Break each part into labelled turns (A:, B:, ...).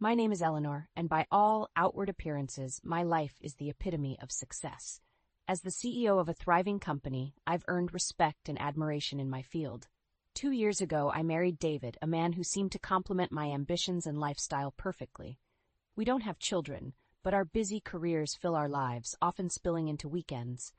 A: My name is Eleanor, and by all outward appearances, my life is the epitome of success. As the CEO of a thriving company, I've earned respect and admiration in my field. 2 years ago, I married David, a man who seemed to complement my ambitions and lifestyle perfectly. We don't have children, but our busy careers fill our lives, often spilling into weekends.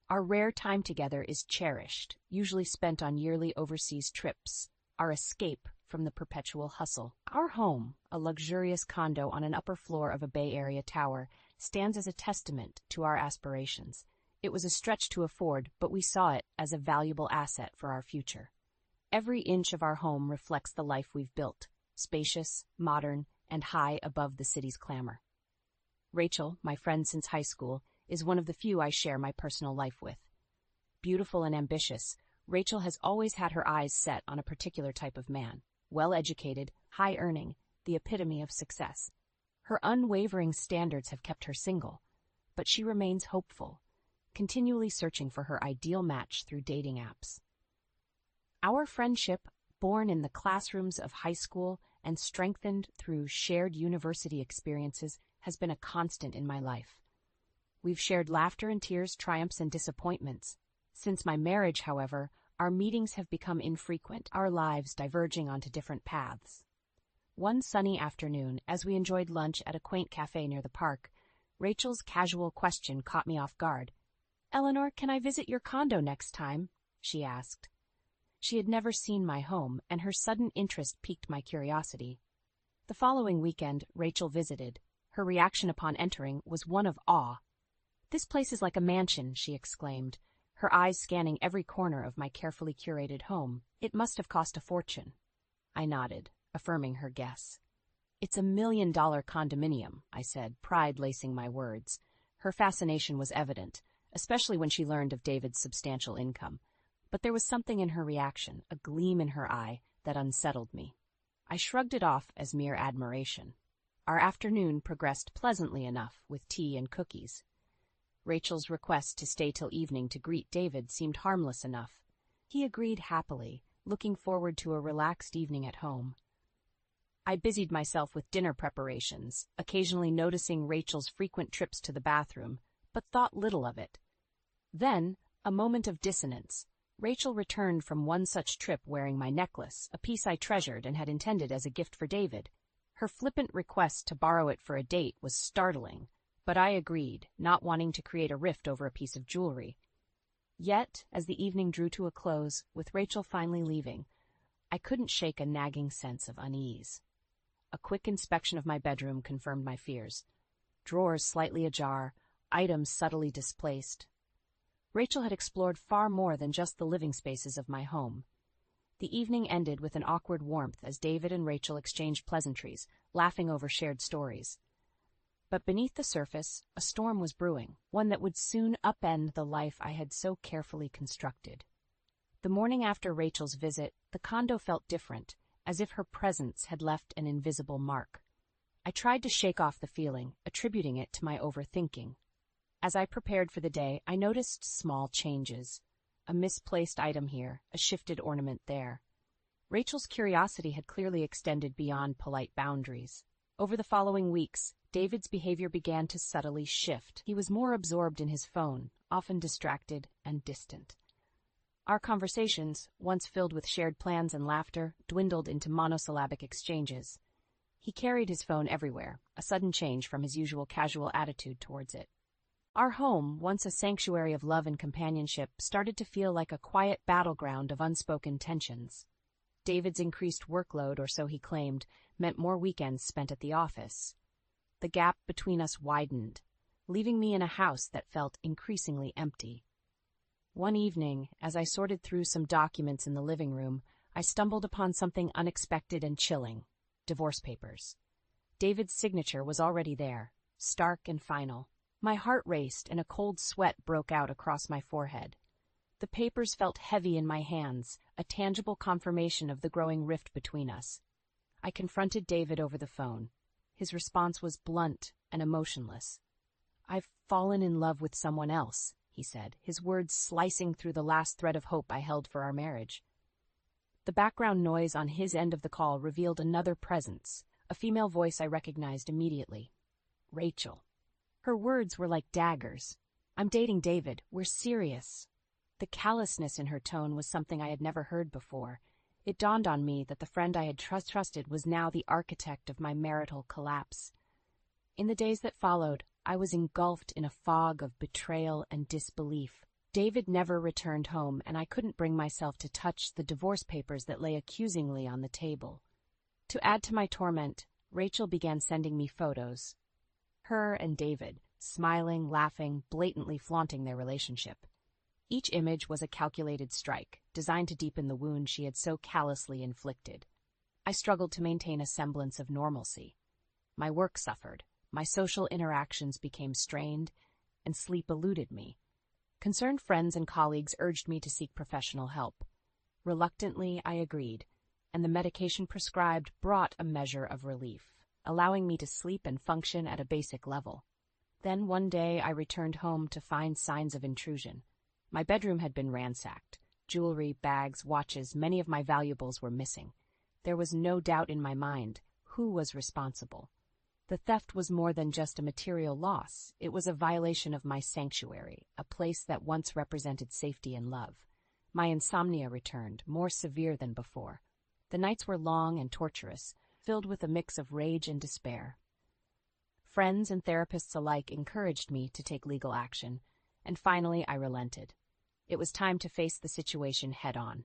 A: Our rare time together is cherished, usually spent on yearly overseas trips, our escape from the perpetual hustle. Our home, a luxurious condo on an upper floor of a Bay Area tower, stands as a testament to our aspirations. It was a stretch to afford, but we saw it as a valuable asset for our future. Every inch of our home reflects the life we've built, spacious, modern, and high above the city's clamor. Rachel, my friend since high school, is one of the few I share my personal life with. Beautiful and ambitious, Rachel has always had her eyes set on a particular type of man. Well-educated, high-earning, the epitome of success. Her unwavering standards have kept her single, but she remains hopeful, continually searching for her ideal match through dating apps. Our friendship, born in the classrooms of high school and strengthened through shared university experiences, has been a constant in my life. We've shared laughter and tears, triumphs and disappointments. Since my marriage, however, our meetings have become infrequent, our lives diverging onto different paths. One sunny afternoon, as we enjoyed lunch at a quaint cafe near the park, Rachel's casual question caught me off guard. "Eleanor, can I visit your condo next time?" she asked. She had never seen my home, and her sudden interest piqued my curiosity. The following weekend, Rachel visited. Her reaction upon entering was one of awe. "This place is like a mansion," she exclaimed, her eyes scanning every corner of my carefully curated home. "It must have cost a fortune." I nodded, affirming her guess. "It's $1 million condominium," I said, pride lacing my words. Her fascination was evident, especially when she learned of David's substantial income. But there was something in her reaction, a gleam in her eye, that unsettled me. I shrugged it off as mere admiration. Our afternoon progressed pleasantly enough, with tea and cookies. Rachel's request to stay till evening to greet David seemed harmless enough. He agreed happily, looking forward to a relaxed evening at home. I busied myself with dinner preparations, occasionally noticing Rachel's frequent trips to the bathroom, but thought little of it. Then, a moment of dissonance. Rachel returned from one such trip wearing my necklace, a piece I treasured and had intended as a gift for David. Her flippant request to borrow it for a date was startling, but I agreed, not wanting to create a rift over a piece of jewelry. Yet, as the evening drew to a close, with Rachel finally leaving, I couldn't shake a nagging sense of unease. A quick inspection of my bedroom confirmed my fears. Drawers slightly ajar, items subtly displaced. Rachel had explored far more than just the living spaces of my home. The evening ended with an awkward warmth as David and Rachel exchanged pleasantries, laughing over shared stories. But beneath the surface, a storm was brewing, one that would soon upend the life I had so carefully constructed. The morning after Rachel's visit, the condo felt different, as if her presence had left an invisible mark. I tried to shake off the feeling, attributing it to my overthinking. As I prepared for the day, I noticed small changes. A misplaced item here, a shifted ornament there. Rachel's curiosity had clearly extended beyond polite boundaries. Over the following weeks, David's behavior began to subtly shift. He was more absorbed in his phone, often distracted and distant. Our conversations, once filled with shared plans and laughter, dwindled into monosyllabic exchanges. He carried his phone everywhere, a sudden change from his usual casual attitude towards it. Our home, once a sanctuary of love and companionship, started to feel like a quiet battleground of unspoken tensions. David's increased workload, or so he claimed, meant more weekends spent at the office. The gap between us widened, leaving me in a house that felt increasingly empty. One evening, as I sorted through some documents in the living room, I stumbled upon something unexpected and chilling: divorce papers. David's signature was already there, stark and final. My heart raced and a cold sweat broke out across my forehead. The papers felt heavy in my hands, a tangible confirmation of the growing rift between us. I confronted David over the phone. His response was blunt and emotionless. "I've fallen in love with someone else," he said, his words slicing through the last thread of hope I held for our marriage. The background noise on his end of the call revealed another presence, a female voice I recognized immediately. Rachel. Her words were like daggers. "I'm dating David. We're serious." The callousness in her tone was something I had never heard before. It dawned on me that the friend I had trusted was now the architect of my marital collapse. In the days that followed, I was engulfed in a fog of betrayal and disbelief. David never returned home, and I couldn't bring myself to touch the divorce papers that lay accusingly on the table. To add to my torment, Rachel began sending me photos. Her and David, smiling, laughing, blatantly flaunting their relationship. Each image was a calculated strike, designed to deepen the wound she had so callously inflicted. I struggled to maintain a semblance of normalcy. My work suffered, my social interactions became strained, and sleep eluded me. Concerned friends and colleagues urged me to seek professional help. Reluctantly, I agreed, and the medication prescribed brought a measure of relief, allowing me to sleep and function at a basic level. Then one day I returned home to find signs of intrusion. My bedroom had been ransacked. Jewelry, bags, watches, many of my valuables were missing. There was no doubt in my mind who was responsible. The theft was more than just a material loss. It was a violation of my sanctuary, a place that once represented safety and love. My insomnia returned, more severe than before. The nights were long and torturous, filled with a mix of rage and despair. Friends and therapists alike encouraged me to take legal action, and finally I relented. It was time to face the situation head-on.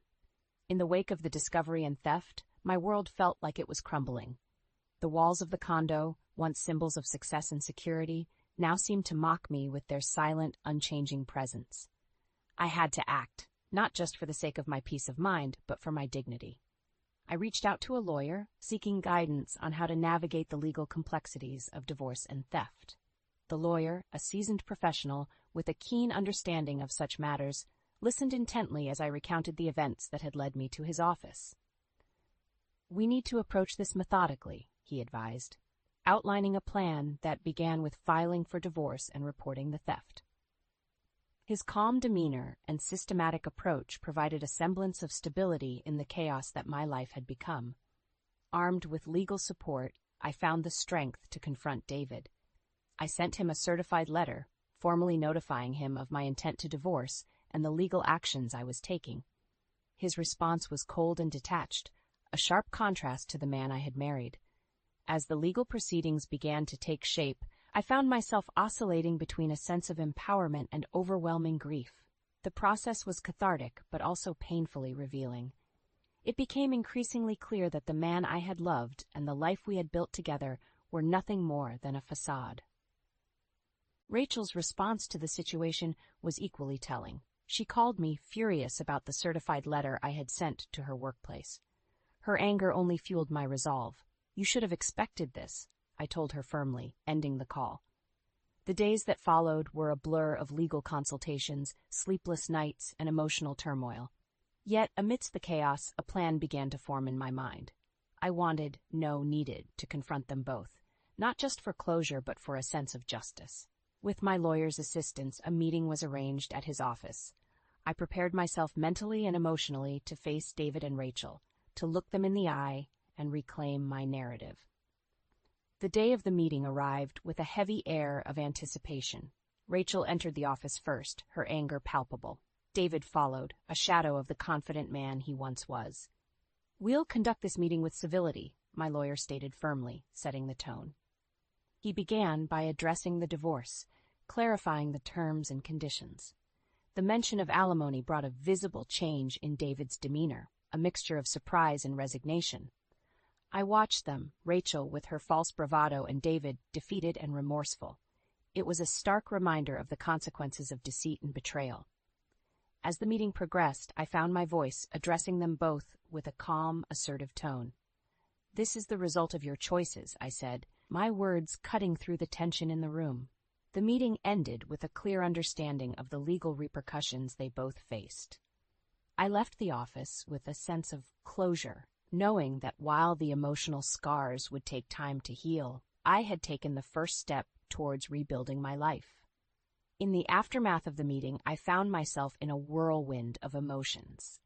A: In the wake of the discovery and theft, my world felt like it was crumbling. The walls of the condo, once symbols of success and security, now seemed to mock me with their silent, unchanging presence. I had to act, not just for the sake of my peace of mind, but for my dignity. I reached out to a lawyer, seeking guidance on how to navigate the legal complexities of divorce and theft. The lawyer, a seasoned professional with a keen understanding of such matters, listened intently as I recounted the events that had led me to his office. "We need to approach this methodically," he advised, outlining a plan that began with filing for divorce and reporting the theft. His calm demeanor and systematic approach provided a semblance of stability in the chaos that my life had become. Armed with legal support, I found the strength to confront David. I sent him a certified letter, formally notifying him of my intent to divorce and the legal actions I was taking. His response was cold and detached, a sharp contrast to the man I had married. As the legal proceedings began to take shape, I found myself oscillating between a sense of empowerment and overwhelming grief. The process was cathartic, but also painfully revealing. It became increasingly clear that the man I had loved and the life we had built together were nothing more than a facade. Rachel's response to the situation was equally telling. She called me furious about the certified letter I had sent to her workplace. Her anger only fueled my resolve. "You should have expected this," I told her firmly, ending the call. The days that followed were a blur of legal consultations, sleepless nights, and emotional turmoil. Yet, amidst the chaos, a plan began to form in my mind. I wanted, no, needed, to confront them both, not just for closure but for a sense of justice. With my lawyer's assistance, a meeting was arranged at his office. I prepared myself mentally and emotionally to face David and Rachel, to look them in the eye and reclaim my narrative. The day of the meeting arrived with a heavy air of anticipation. Rachel entered the office first, her anger palpable. David followed, a shadow of the confident man he once was. "We'll conduct this meeting with civility," my lawyer stated firmly, setting the tone. He began by addressing the divorce, clarifying the terms and conditions. The mention of alimony brought a visible change in David's demeanor, a mixture of surprise and resignation. I watched them, Rachel with her false bravado and David defeated and remorseful. It was a stark reminder of the consequences of deceit and betrayal. As the meeting progressed, I found my voice addressing them both with a calm, assertive tone. "This is the result of your choices," I said, my words cutting through the tension in the room. The meeting ended with a clear understanding of the legal repercussions they both faced. I left the office with a sense of closure, knowing that while the emotional scars would take time to heal, I had taken the first step towards rebuilding my life. In the aftermath of the meeting, I found myself in a whirlwind of emotions.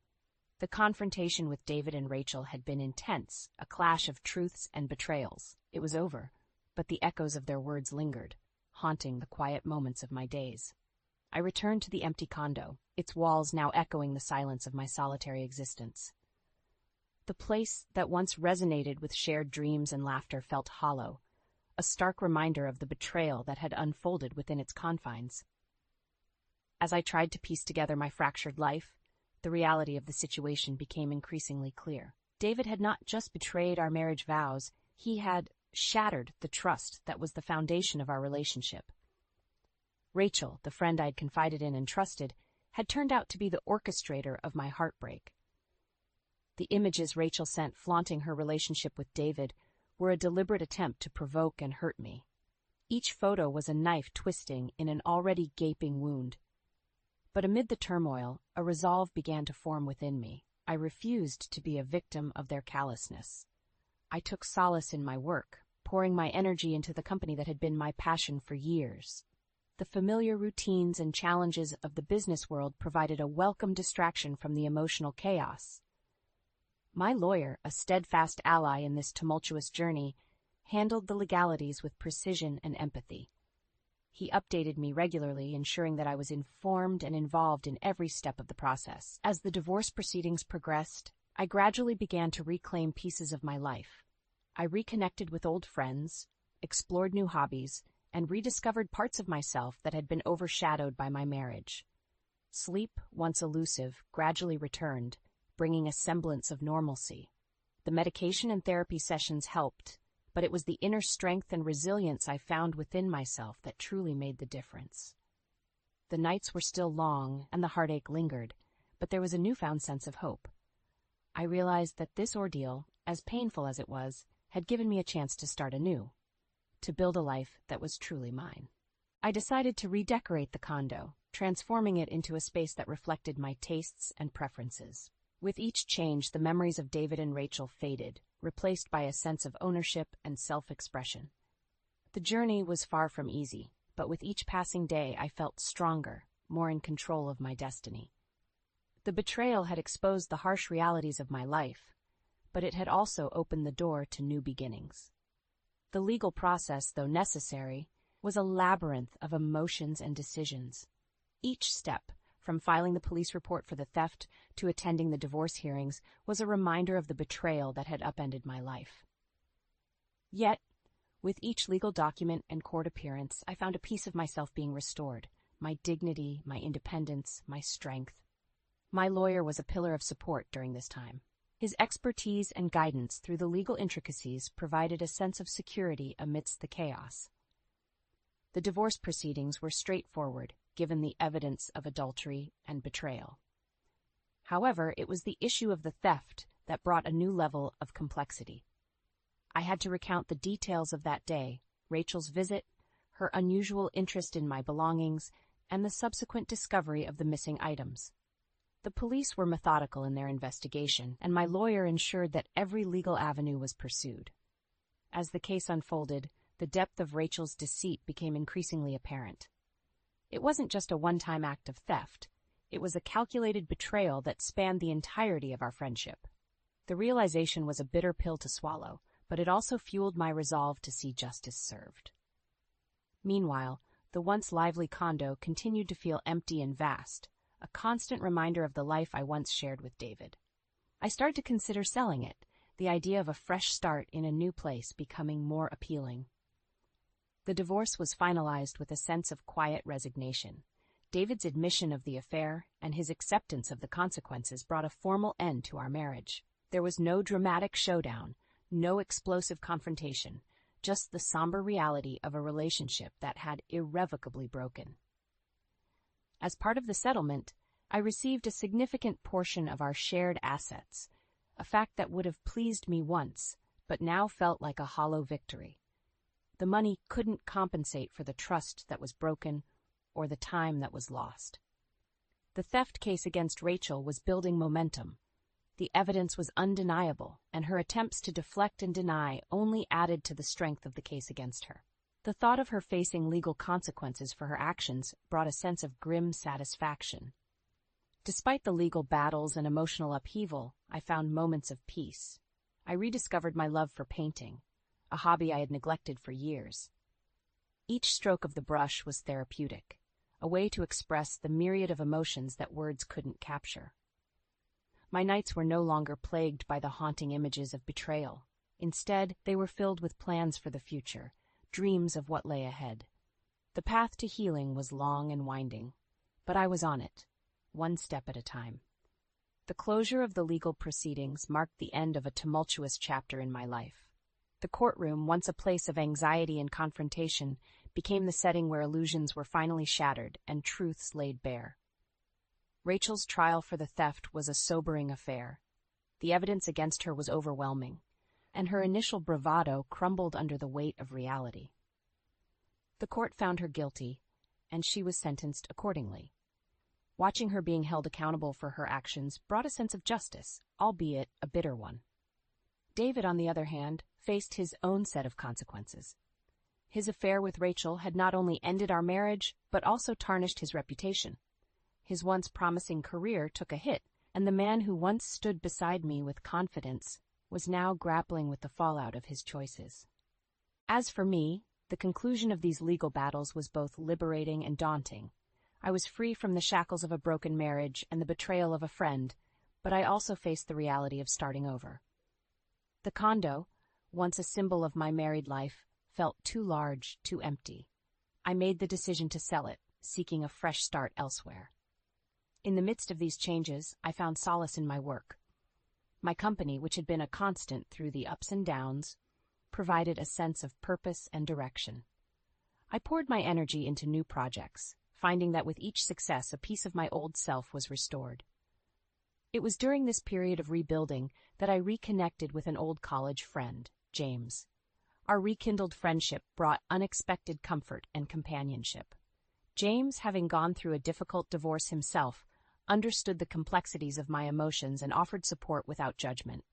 A: The confrontation with David and Rachel had been intense, a clash of truths and betrayals. It was over, but the echoes of their words lingered, haunting the quiet moments of my days. I returned to the empty condo, its walls now echoing the silence of my solitary existence. The place that once resonated with shared dreams and laughter felt hollow, a stark reminder of the betrayal that had unfolded within its confines. As I tried to piece together my fractured life, the reality of the situation became increasingly clear. David had not just betrayed our marriage vows, he had shattered the trust that was the foundation of our relationship. Rachel, the friend I'd confided in and trusted, had turned out to be the orchestrator of my heartbreak. The images Rachel sent flaunting her relationship with David were a deliberate attempt to provoke and hurt me. Each photo was a knife twisting in an already gaping wound. But amid the turmoil, a resolve began to form within me. I refused to be a victim of their callousness. I took solace in my work, pouring my energy into the company that had been my passion for years. The familiar routines and challenges of the business world provided a welcome distraction from the emotional chaos. My lawyer, a steadfast ally in this tumultuous journey, handled the legalities with precision and empathy. He updated me regularly, ensuring that I was informed and involved in every step of the process. As the divorce proceedings progressed, I gradually began to reclaim pieces of my life. I reconnected with old friends, explored new hobbies, and rediscovered parts of myself that had been overshadowed by my marriage. Sleep, once elusive, gradually returned, bringing a semblance of normalcy. The medication and therapy sessions helped, but it was the inner strength and resilience I found within myself that truly made the difference. The nights were still long, and the heartache lingered, but there was a newfound sense of hope. I realized that this ordeal, as painful as it was, had given me a chance to start anew, to build a life that was truly mine. I decided to redecorate the condo, transforming it into a space that reflected my tastes and preferences. With each change, the memories of David and Rachel faded, replaced by a sense of ownership and self-expression. The journey was far from easy, but with each passing day I felt stronger, more in control of my destiny. The betrayal had exposed the harsh realities of my life, but it had also opened the door to new beginnings. The legal process, though necessary, was a labyrinth of emotions and decisions. Each step, from filing the police report for the theft to attending the divorce hearings, was a reminder of the betrayal that had upended my life. Yet, with each legal document and court appearance, I found a piece of myself being restored, my dignity, my independence, my strength. My lawyer was a pillar of support during this time. His expertise and guidance through the legal intricacies provided a sense of security amidst the chaos. The divorce proceedings were straightforward, given the evidence of adultery and betrayal. However, it was the issue of the theft that brought a new level of complexity. I had to recount the details of that day, Rachel's visit, her unusual interest in my belongings, and the subsequent discovery of the missing items. The police were methodical in their investigation, and my lawyer ensured that every legal avenue was pursued. As the case unfolded, the depth of Rachel's deceit became increasingly apparent. It wasn't just a one-time act of theft. It was a calculated betrayal that spanned the entirety of our friendship. The realization was a bitter pill to swallow, but it also fueled my resolve to see justice served. Meanwhile, the once lively condo continued to feel empty and vast, a constant reminder of the life I once shared with David. I started to consider selling it, the idea of a fresh start in a new place becoming more appealing. The divorce was finalized with a sense of quiet resignation. David's admission of the affair and his acceptance of the consequences brought a formal end to our marriage. There was no dramatic showdown, no explosive confrontation, just the somber reality of a relationship that had irrevocably broken. As part of the settlement, I received a significant portion of our shared assets, a fact that would have pleased me once, but now felt like a hollow victory. The money couldn't compensate for the trust that was broken or the time that was lost. The theft case against Rachel was building momentum. The evidence was undeniable, and her attempts to deflect and deny only added to the strength of the case against her. The thought of her facing legal consequences for her actions brought a sense of grim satisfaction. Despite the legal battles and emotional upheaval, I found moments of peace. I rediscovered my love for painting, a hobby I had neglected for years. Each stroke of the brush was therapeutic, a way to express the myriad of emotions that words couldn't capture. My nights were no longer plagued by the haunting images of betrayal. Instead, they were filled with plans for the future, dreams of what lay ahead. The path to healing was long and winding, but I was on it, one step at a time. The closure of the legal proceedings marked the end of a tumultuous chapter in my life. The courtroom, once a place of anxiety and confrontation, became the setting where illusions were finally shattered and truths laid bare. Rachel's trial for the theft was a sobering affair. The evidence against her was overwhelming, and her initial bravado crumbled under the weight of reality. The court found her guilty, and she was sentenced accordingly. Watching her being held accountable for her actions brought a sense of justice, albeit a bitter one. David, on the other hand, faced his own set of consequences. His affair with Rachel had not only ended our marriage, but also tarnished his reputation. His once promising career took a hit, and the man who once stood beside me with confidence was now grappling with the fallout of his choices. As for me, the conclusion of these legal battles was both liberating and daunting. I was free from the shackles of a broken marriage and the betrayal of a friend, but I also faced the reality of starting over. The condo, once a symbol of my married life, felt too large, too empty. I made the decision to sell it, seeking a fresh start elsewhere. In the midst of these changes, I found solace in my work. My company, which had been a constant through the ups and downs, provided a sense of purpose and direction. I poured my energy into new projects, finding that with each success a piece of my old self was restored. It was during this period of rebuilding that I reconnected with an old college friend, James. Our rekindled friendship brought unexpected comfort and companionship. James, having gone through a difficult divorce himself, understood the complexities of my emotions and offered support without judgment.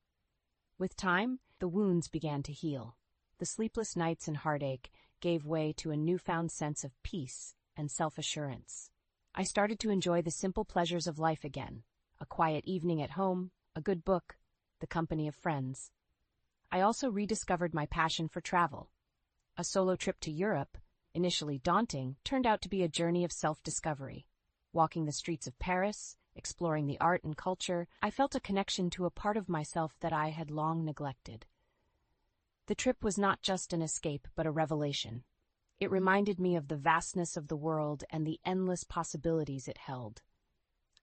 A: With time, the wounds began to heal. The sleepless nights and heartache gave way to a newfound sense of peace and self-assurance. I started to enjoy the simple pleasures of life again: a quiet evening at home, a good book, the company of friends. I also rediscovered my passion for travel. A solo trip to Europe, initially daunting, turned out to be a journey of self-discovery. Walking the streets of Paris, exploring the art and culture, I felt a connection to a part of myself that I had long neglected. The trip was not just an escape, but a revelation. It reminded me of the vastness of the world and the endless possibilities it held.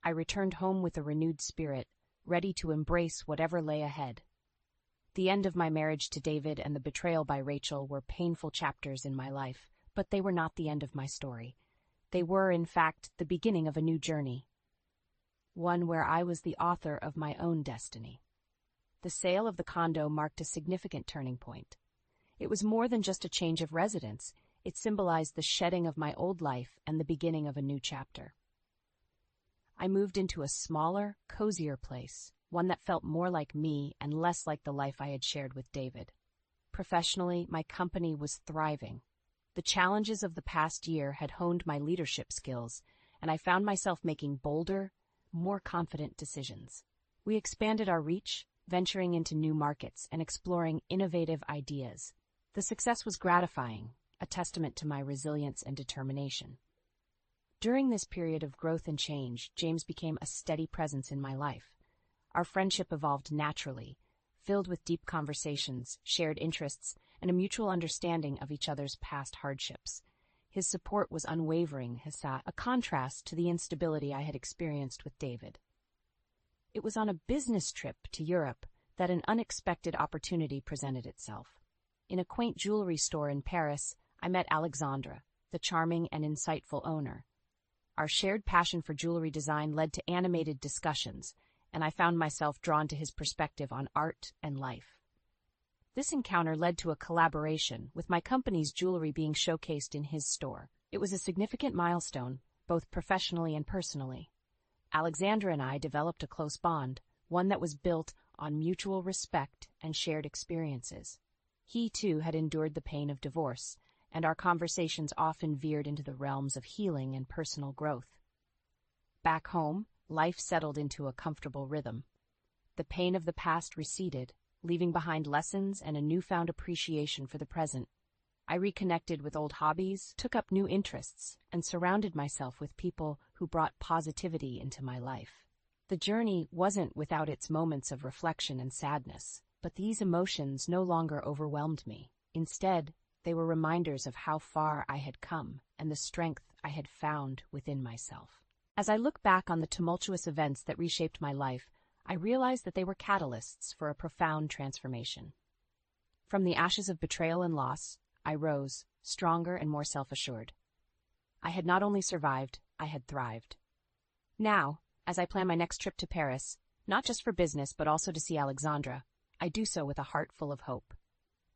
A: I returned home with a renewed spirit, ready to embrace whatever lay ahead. The end of my marriage to David and the betrayal by Rachel were painful chapters in my life, but they were not the end of my story. They were, in fact, the beginning of a new journey, one where I was the author of my own destiny. The sale of the condo marked a significant turning point. It was more than just a change of residence. It symbolized the shedding of my old life and the beginning of a new chapter. I moved into a smaller, cozier place, one that felt more like me and less like the life I had shared with David. Professionally, my company was thriving. The challenges of the past year had honed my leadership skills, and I found myself making bolder, more confident decisions. We expanded our reach, venturing into new markets and exploring innovative ideas. The success was gratifying, a testament to my resilience and determination. During this period of growth and change, James became a steady presence in my life. Our friendship evolved naturally, filled with deep conversations, shared interests, and a mutual understanding of each other's past hardships. His support was unwavering, a contrast to the instability I had experienced with David. It was on a business trip to Europe that an unexpected opportunity presented itself. In a quaint jewelry store in Paris, I met Alexandra, the charming and insightful owner. Our shared passion for jewelry design led to animated discussions, and I found myself drawn to his perspective on art and life. This encounter led to a collaboration, with my company's jewelry being showcased in his store. It was a significant milestone, both professionally and personally. Alexandra and I developed a close bond, one that was built on mutual respect and shared experiences. He, too, had endured the pain of divorce, and our conversations often veered into the realms of healing and personal growth. Back home, life settled into a comfortable rhythm. The pain of the past receded, leaving behind lessons and a newfound appreciation for the present. I reconnected with old hobbies, took up new interests, and surrounded myself with people who brought positivity into my life. The journey wasn't without its moments of reflection and sadness, but these emotions no longer overwhelmed me. Instead, they were reminders of how far I had come and the strength I had found within myself. As I look back on the tumultuous events that reshaped my life, I realize that they were catalysts for a profound transformation. From the ashes of betrayal and loss, I rose, stronger and more self-assured. I had not only survived, I had thrived. Now, as I plan my next trip to Paris, not just for business but also to see Alexandra, I do so with a heart full of hope.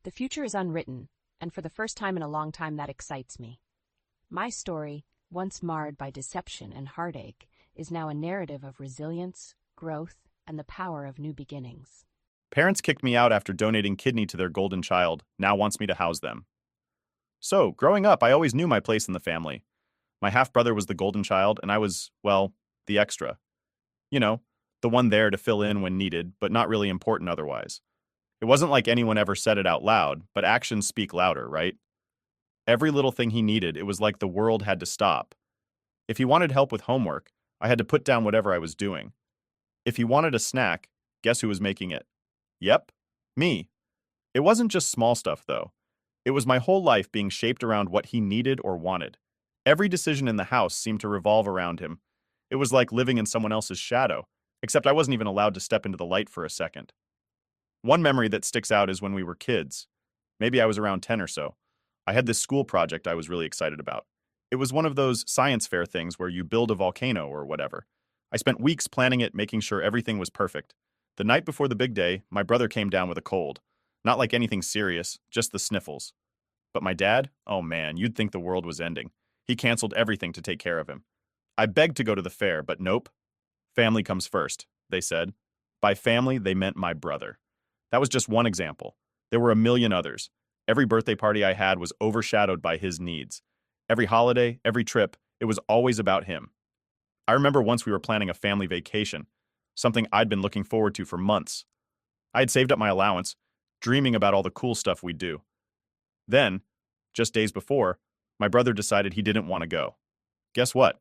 A: The future is unwritten, and for the first time in a long time that excites me. My story, once marred by deception and heartache, is now a narrative of resilience, growth, and the power of new beginnings.
B: Parents kicked me out after donating kidney to their golden child, now wants me to house them. So, growing up, I always knew my place in the family. My half-brother was the golden child, and I was, well, the extra. You know, the one there to fill in when needed, but not really important otherwise. It wasn't like anyone ever said it out loud, but actions speak louder, right? Every little thing he needed, it was like the world had to stop. If he wanted help with homework, I had to put down whatever I was doing. If he wanted a snack, guess who was making it? Yep, me. It wasn't just small stuff, though. It was my whole life being shaped around what he needed or wanted. Every decision in the house seemed to revolve around him. It was like living in someone else's shadow, except I wasn't even allowed to step into the light for a second. One memory that sticks out is when we were kids. Maybe I was around 10 or so. I had this school project I was really excited about. It was one of those science fair things where you build a volcano or whatever. I spent weeks planning it, making sure everything was perfect. The night before the big day, my brother came down with a cold. Not like anything serious, just the sniffles. But my dad? Oh man, you'd think the world was ending. He canceled everything to take care of him. I begged to go to the fair, but nope. Family comes first, they said. By family, they meant my brother. That was just one example. There were a million others. Every birthday party I had was overshadowed by his needs. Every holiday, every trip, it was always about him. I remember once we were planning a family vacation, something I'd been looking forward to for months. I had saved up my allowance, dreaming about all the cool stuff we'd do. Then, just days before, my brother decided he didn't want to go. Guess what?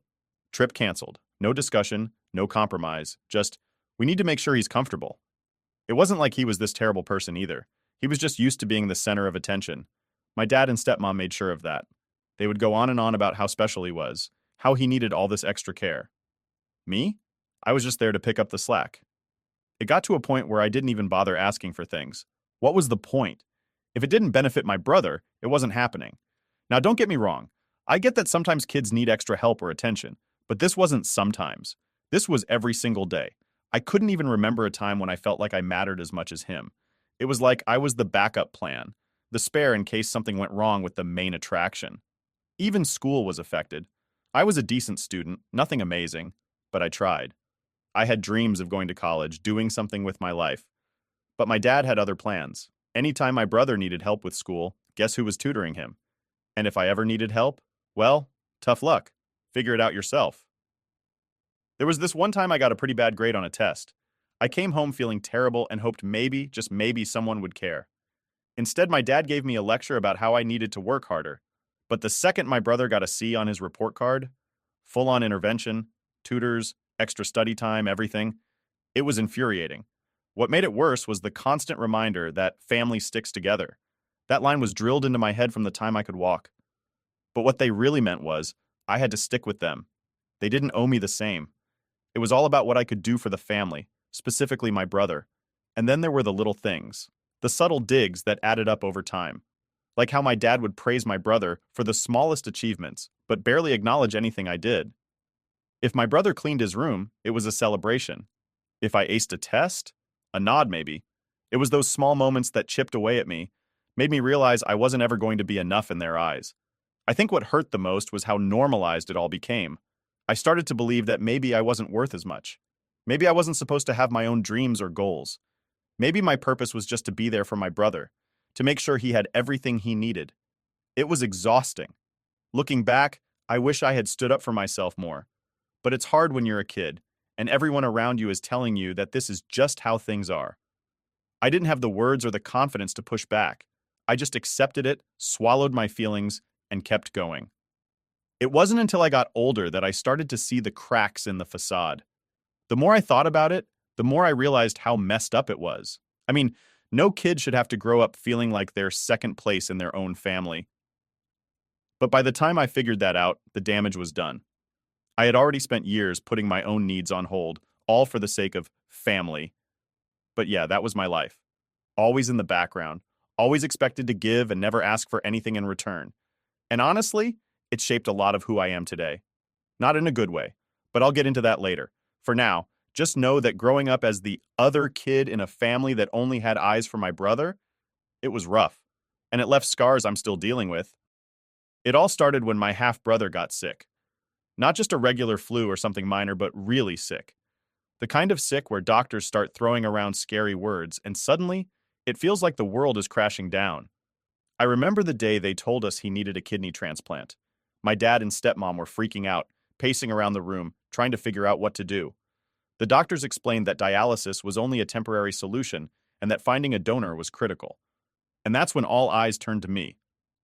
B: Trip canceled. No discussion, no compromise, just, we need to make sure he's comfortable. It wasn't like he was this terrible person either. He was just used to being the center of attention. My dad and stepmom made sure of that. They would go on and on about how special he was, how he needed all this extra care. Me? I was just there to pick up the slack. It got to a point where I didn't even bother asking for things. What was the point? If it didn't benefit my brother, it wasn't happening. Now don't get me wrong. I get that sometimes kids need extra help or attention, but this wasn't sometimes. This was every single day. I couldn't even remember a time when I felt like I mattered as much as him. It was like I was the backup plan, the spare in case something went wrong with the main attraction. Even school was affected. I was a decent student, nothing amazing, but I tried. I had dreams of going to college, doing something with my life. But my dad had other plans. Anytime my brother needed help with school, guess who was tutoring him? And if I ever needed help, well, tough luck. Figure it out yourself. There was this one time I got a pretty bad grade on a test. I came home feeling terrible and hoped maybe, just maybe, someone would care. Instead, my dad gave me a lecture about how I needed to work harder. But the second my brother got a C on his report card, full-on intervention, tutors, extra study time, everything, it was infuriating. What made it worse was the constant reminder that family sticks together. That line was drilled into my head from the time I could walk. But what they really meant was, I had to stick with them. They didn't owe me the same. It was all about what I could do for the family, specifically my brother. And then there were the little things, the subtle digs that added up over time. Like how my dad would praise my brother for the smallest achievements, but barely acknowledge anything I did. If my brother cleaned his room, it was a celebration. If I aced a test, a nod maybe. It was those small moments that chipped away at me, made me realize I wasn't ever going to be enough in their eyes. I think what hurt the most was how normalized it all became. I started to believe that maybe I wasn't worth as much. Maybe I wasn't supposed to have my own dreams or goals. Maybe my purpose was just to be there for my brother, to make sure he had everything he needed. It was exhausting. Looking back, I wish I had stood up for myself more. But it's hard when you're a kid, and everyone around you is telling you that this is just how things are. I didn't have the words or the confidence to push back. I just accepted it, swallowed my feelings, and kept going. It wasn't until I got older that I started to see the cracks in the facade. The more I thought about it, the more I realized how messed up it was. I mean, no kid should have to grow up feeling like they're second place in their own family. But by the time I figured that out, the damage was done. I had already spent years putting my own needs on hold, all for the sake of family. But yeah, that was my life. Always in the background, always expected to give and never ask for anything in return. And honestly, it shaped a lot of who I am today. Not in a good way, but I'll get into that later. For now, just know that growing up as the other kid in a family that only had eyes for my brother, it was rough, and it left scars I'm still dealing with. It all started when my half-brother got sick. Not just a regular flu or something minor, but really sick. The kind of sick where doctors start throwing around scary words, and suddenly, it feels like the world is crashing down. I remember the day they told us he needed a kidney transplant. My dad and stepmom were freaking out, pacing around the room, trying to figure out what to do. The doctors explained that dialysis was only a temporary solution and that finding a donor was critical. And that's when all eyes turned to me.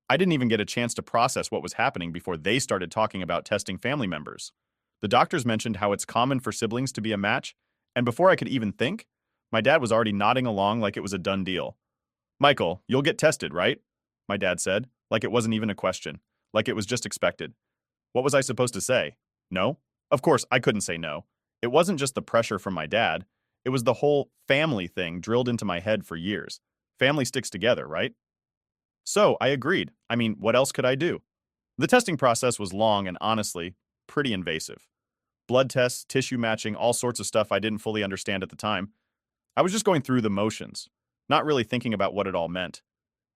B: I didn't even get a chance to process what was happening before they started talking about testing family members. The doctors mentioned how it's common for siblings to be a match, and before I could even think, my dad was already nodding along like it was a done deal. "Michael, you'll get tested, right?" My dad said, like it wasn't even a question, like it was just expected. What was I supposed to say? No? Of course, I couldn't say no. It wasn't just the pressure from my dad. It was the whole family thing drilled into my head for years. Family sticks together, right? So I agreed. I mean, what else could I do? The testing process was long and honestly, pretty invasive. Blood tests, tissue matching, all sorts of stuff I didn't fully understand at the time. I was just going through the motions, not really thinking about what it all meant.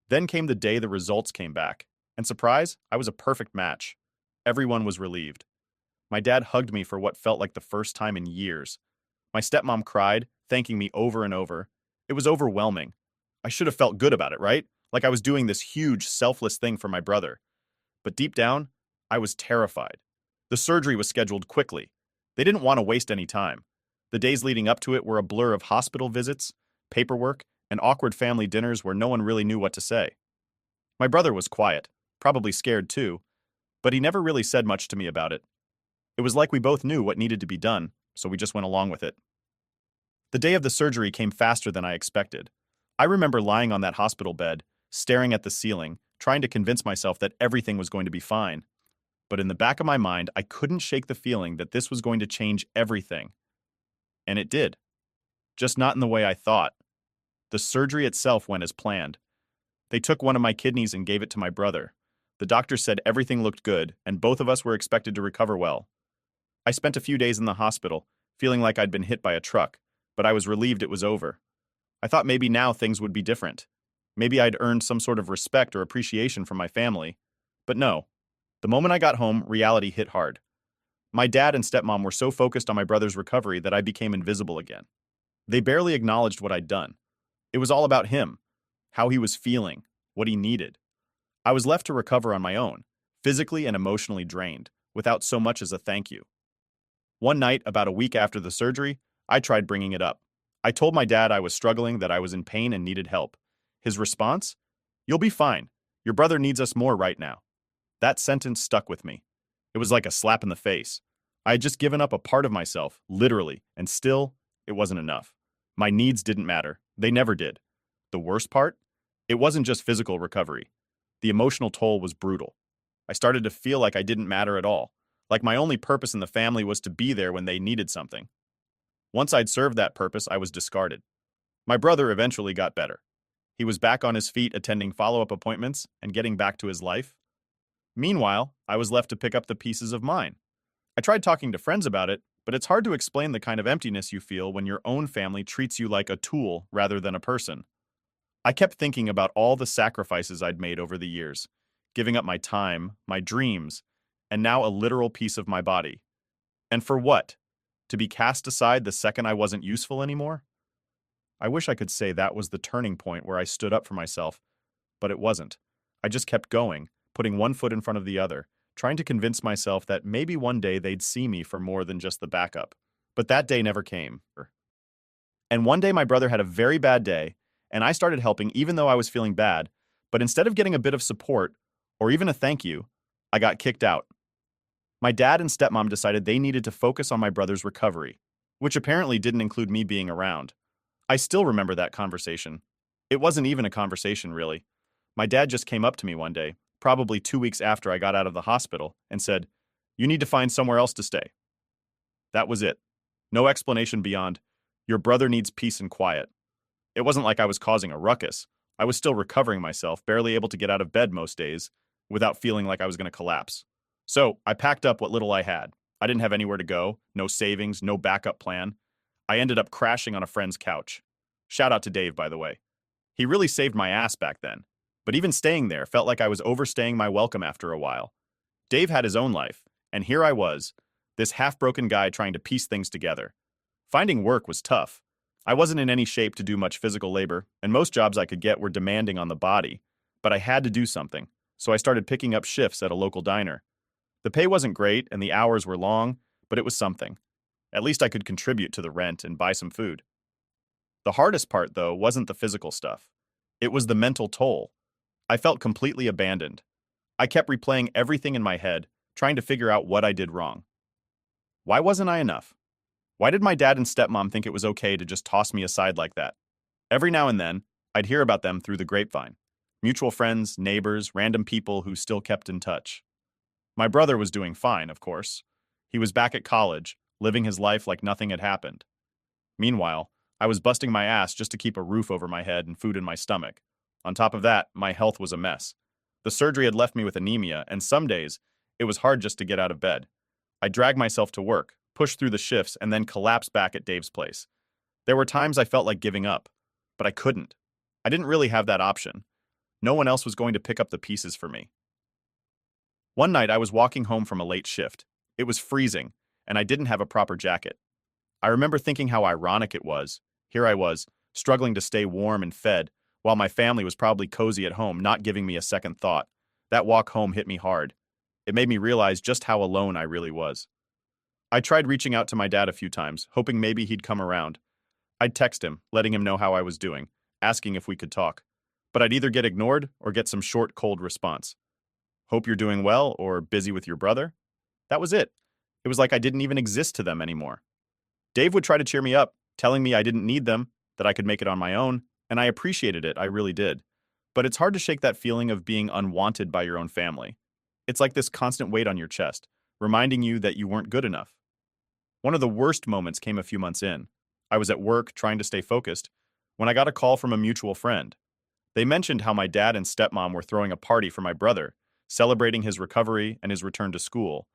B: Then came the day the results came back. And surprise, I was a perfect match. Everyone was relieved. My dad hugged me for what felt like the first time in years. My stepmom cried, thanking me over and over. It was overwhelming. I should have felt good about it, right? Like I was doing this huge, selfless thing for my brother. But deep down, I was terrified. The surgery was scheduled quickly. They didn't want to waste any time. The days leading up to it were a blur of hospital visits, paperwork, and awkward family dinners where no one really knew what to say. My brother was quiet, probably scared too, but he never really said much to me about it. It was like we both knew what needed to be done, so we just went along with it. The day of the surgery came faster than I expected. I remember lying on that hospital bed, staring at the ceiling, trying to convince myself that everything was going to be fine. But in the back of my mind, I couldn't shake the feeling that this was going to change everything. And it did. Just not in the way I thought. The surgery itself went as planned. They took one of my kidneys and gave it to my brother. The doctor said everything looked good, and both of us were expected to recover well. I spent a few days in the hospital, feeling like I'd been hit by a truck, but I was relieved it was over. I thought maybe now things would be different. Maybe I'd earned some sort of respect or appreciation from my family. But no. The moment I got home, reality hit hard. My dad and stepmom were so focused on my brother's recovery that I became invisible again. They barely acknowledged what I'd done. It was all about him, how he was feeling, what he needed. I was left to recover on my own, physically and emotionally drained, without so much as a thank you. One night, about a week after the surgery, I tried bringing it up. I told my dad I was struggling, that I was in pain and needed help. His response? "You'll be fine. Your brother needs us more right now." That sentence stuck with me. It was like a slap in the face. I had just given up a part of myself, literally, and still, it wasn't enough. My needs didn't matter. They never did. The worst part? It wasn't just physical recovery. The emotional toll was brutal. I started to feel like I didn't matter at all, like my only purpose in the family was to be there when they needed something. Once I'd served that purpose, I was discarded. My brother eventually got better. He was back on his feet attending follow-up appointments and getting back to his life. Meanwhile, I was left to pick up the pieces of mine. I tried talking to friends about it, but it's hard to explain the kind of emptiness you feel when your own family treats you like a tool rather than a person. I kept thinking about all the sacrifices I'd made over the years, giving up my time, my dreams, and now a literal piece of my body. And for what? To be cast aside the second I wasn't useful anymore? I wish I could say that was the turning point where I stood up for myself, but it wasn't. I just kept going, putting one foot in front of the other, trying to convince myself that maybe one day they'd see me for more than just the backup. But that day never came. And one day my brother had a very bad day, and I started helping even though I was feeling bad, but instead of getting a bit of support, or even a thank you, I got kicked out. My dad and stepmom decided they needed to focus on my brother's recovery, which apparently didn't include me being around. I still remember that conversation. It wasn't even a conversation, really. My dad just came up to me one day, probably 2 weeks after I got out of the hospital, and said, "You need to find somewhere else to stay." That was it. No explanation beyond, "Your brother needs peace and quiet." It wasn't like I was causing a ruckus. I was still recovering myself, barely able to get out of bed most days, without feeling like I was going to collapse. So I packed up what little I had. I didn't have anywhere to go, no savings, no backup plan. I ended up crashing on a friend's couch. Shout out to Dave, by the way. He really saved my ass back then. But even staying there felt like I was overstaying my welcome after a while. Dave had his own life, and here I was, this half-broken guy trying to piece things together. Finding work was tough. I wasn't in any shape to do much physical labor, and most jobs I could get were demanding on the body. But I had to do something, so I started picking up shifts at a local diner. The pay wasn't great, and the hours were long, but it was something. At least I could contribute to the rent and buy some food. The hardest part, though, wasn't the physical stuff. It was the mental toll. I felt completely abandoned. I kept replaying everything in my head, trying to figure out what I did wrong. Why wasn't I enough? Why did my dad and stepmom think it was okay to just toss me aside like that? Every now and then, I'd hear about them through the grapevine. Mutual friends, neighbors, random people who still kept in touch. My brother was doing fine, of course. He was back at college, living his life like nothing had happened. Meanwhile, I was busting my ass just to keep a roof over my head and food in my stomach. On top of that, my health was a mess. The surgery had left me with anemia, and some days, it was hard just to get out of bed. I dragged myself to work, pushed through the shifts, and then collapsed back at Dave's place. There were times I felt like giving up, but I couldn't. I didn't really have that option. No one else was going to pick up the pieces for me. One night, I was walking home from a late shift. It was freezing, and I didn't have a proper jacket. I remember thinking how ironic it was. Here I was, struggling to stay warm and fed, while my family was probably cozy at home, not giving me a second thought. That walk home hit me hard. It made me realize just how alone I really was. I tried reaching out to my dad a few times, hoping maybe he'd come around. I'd text him, letting him know how I was doing, asking if we could talk. But I'd either get ignored or get some short, cold response. "Hope you're doing well," or "busy with your brother." That was it. It was like I didn't even exist to them anymore. Dave would try to cheer me up, telling me I didn't need them, that I could make it on my own, and I appreciated it, I really did. But it's hard to shake that feeling of being unwanted by your own family. It's like this constant weight on your chest, reminding you that you weren't good enough. One of the worst moments came a few months in. I was at work, trying to stay focused, when I got a call from a mutual friend. They mentioned how my dad and stepmom were throwing a party for my brother, celebrating his recovery and his return to school.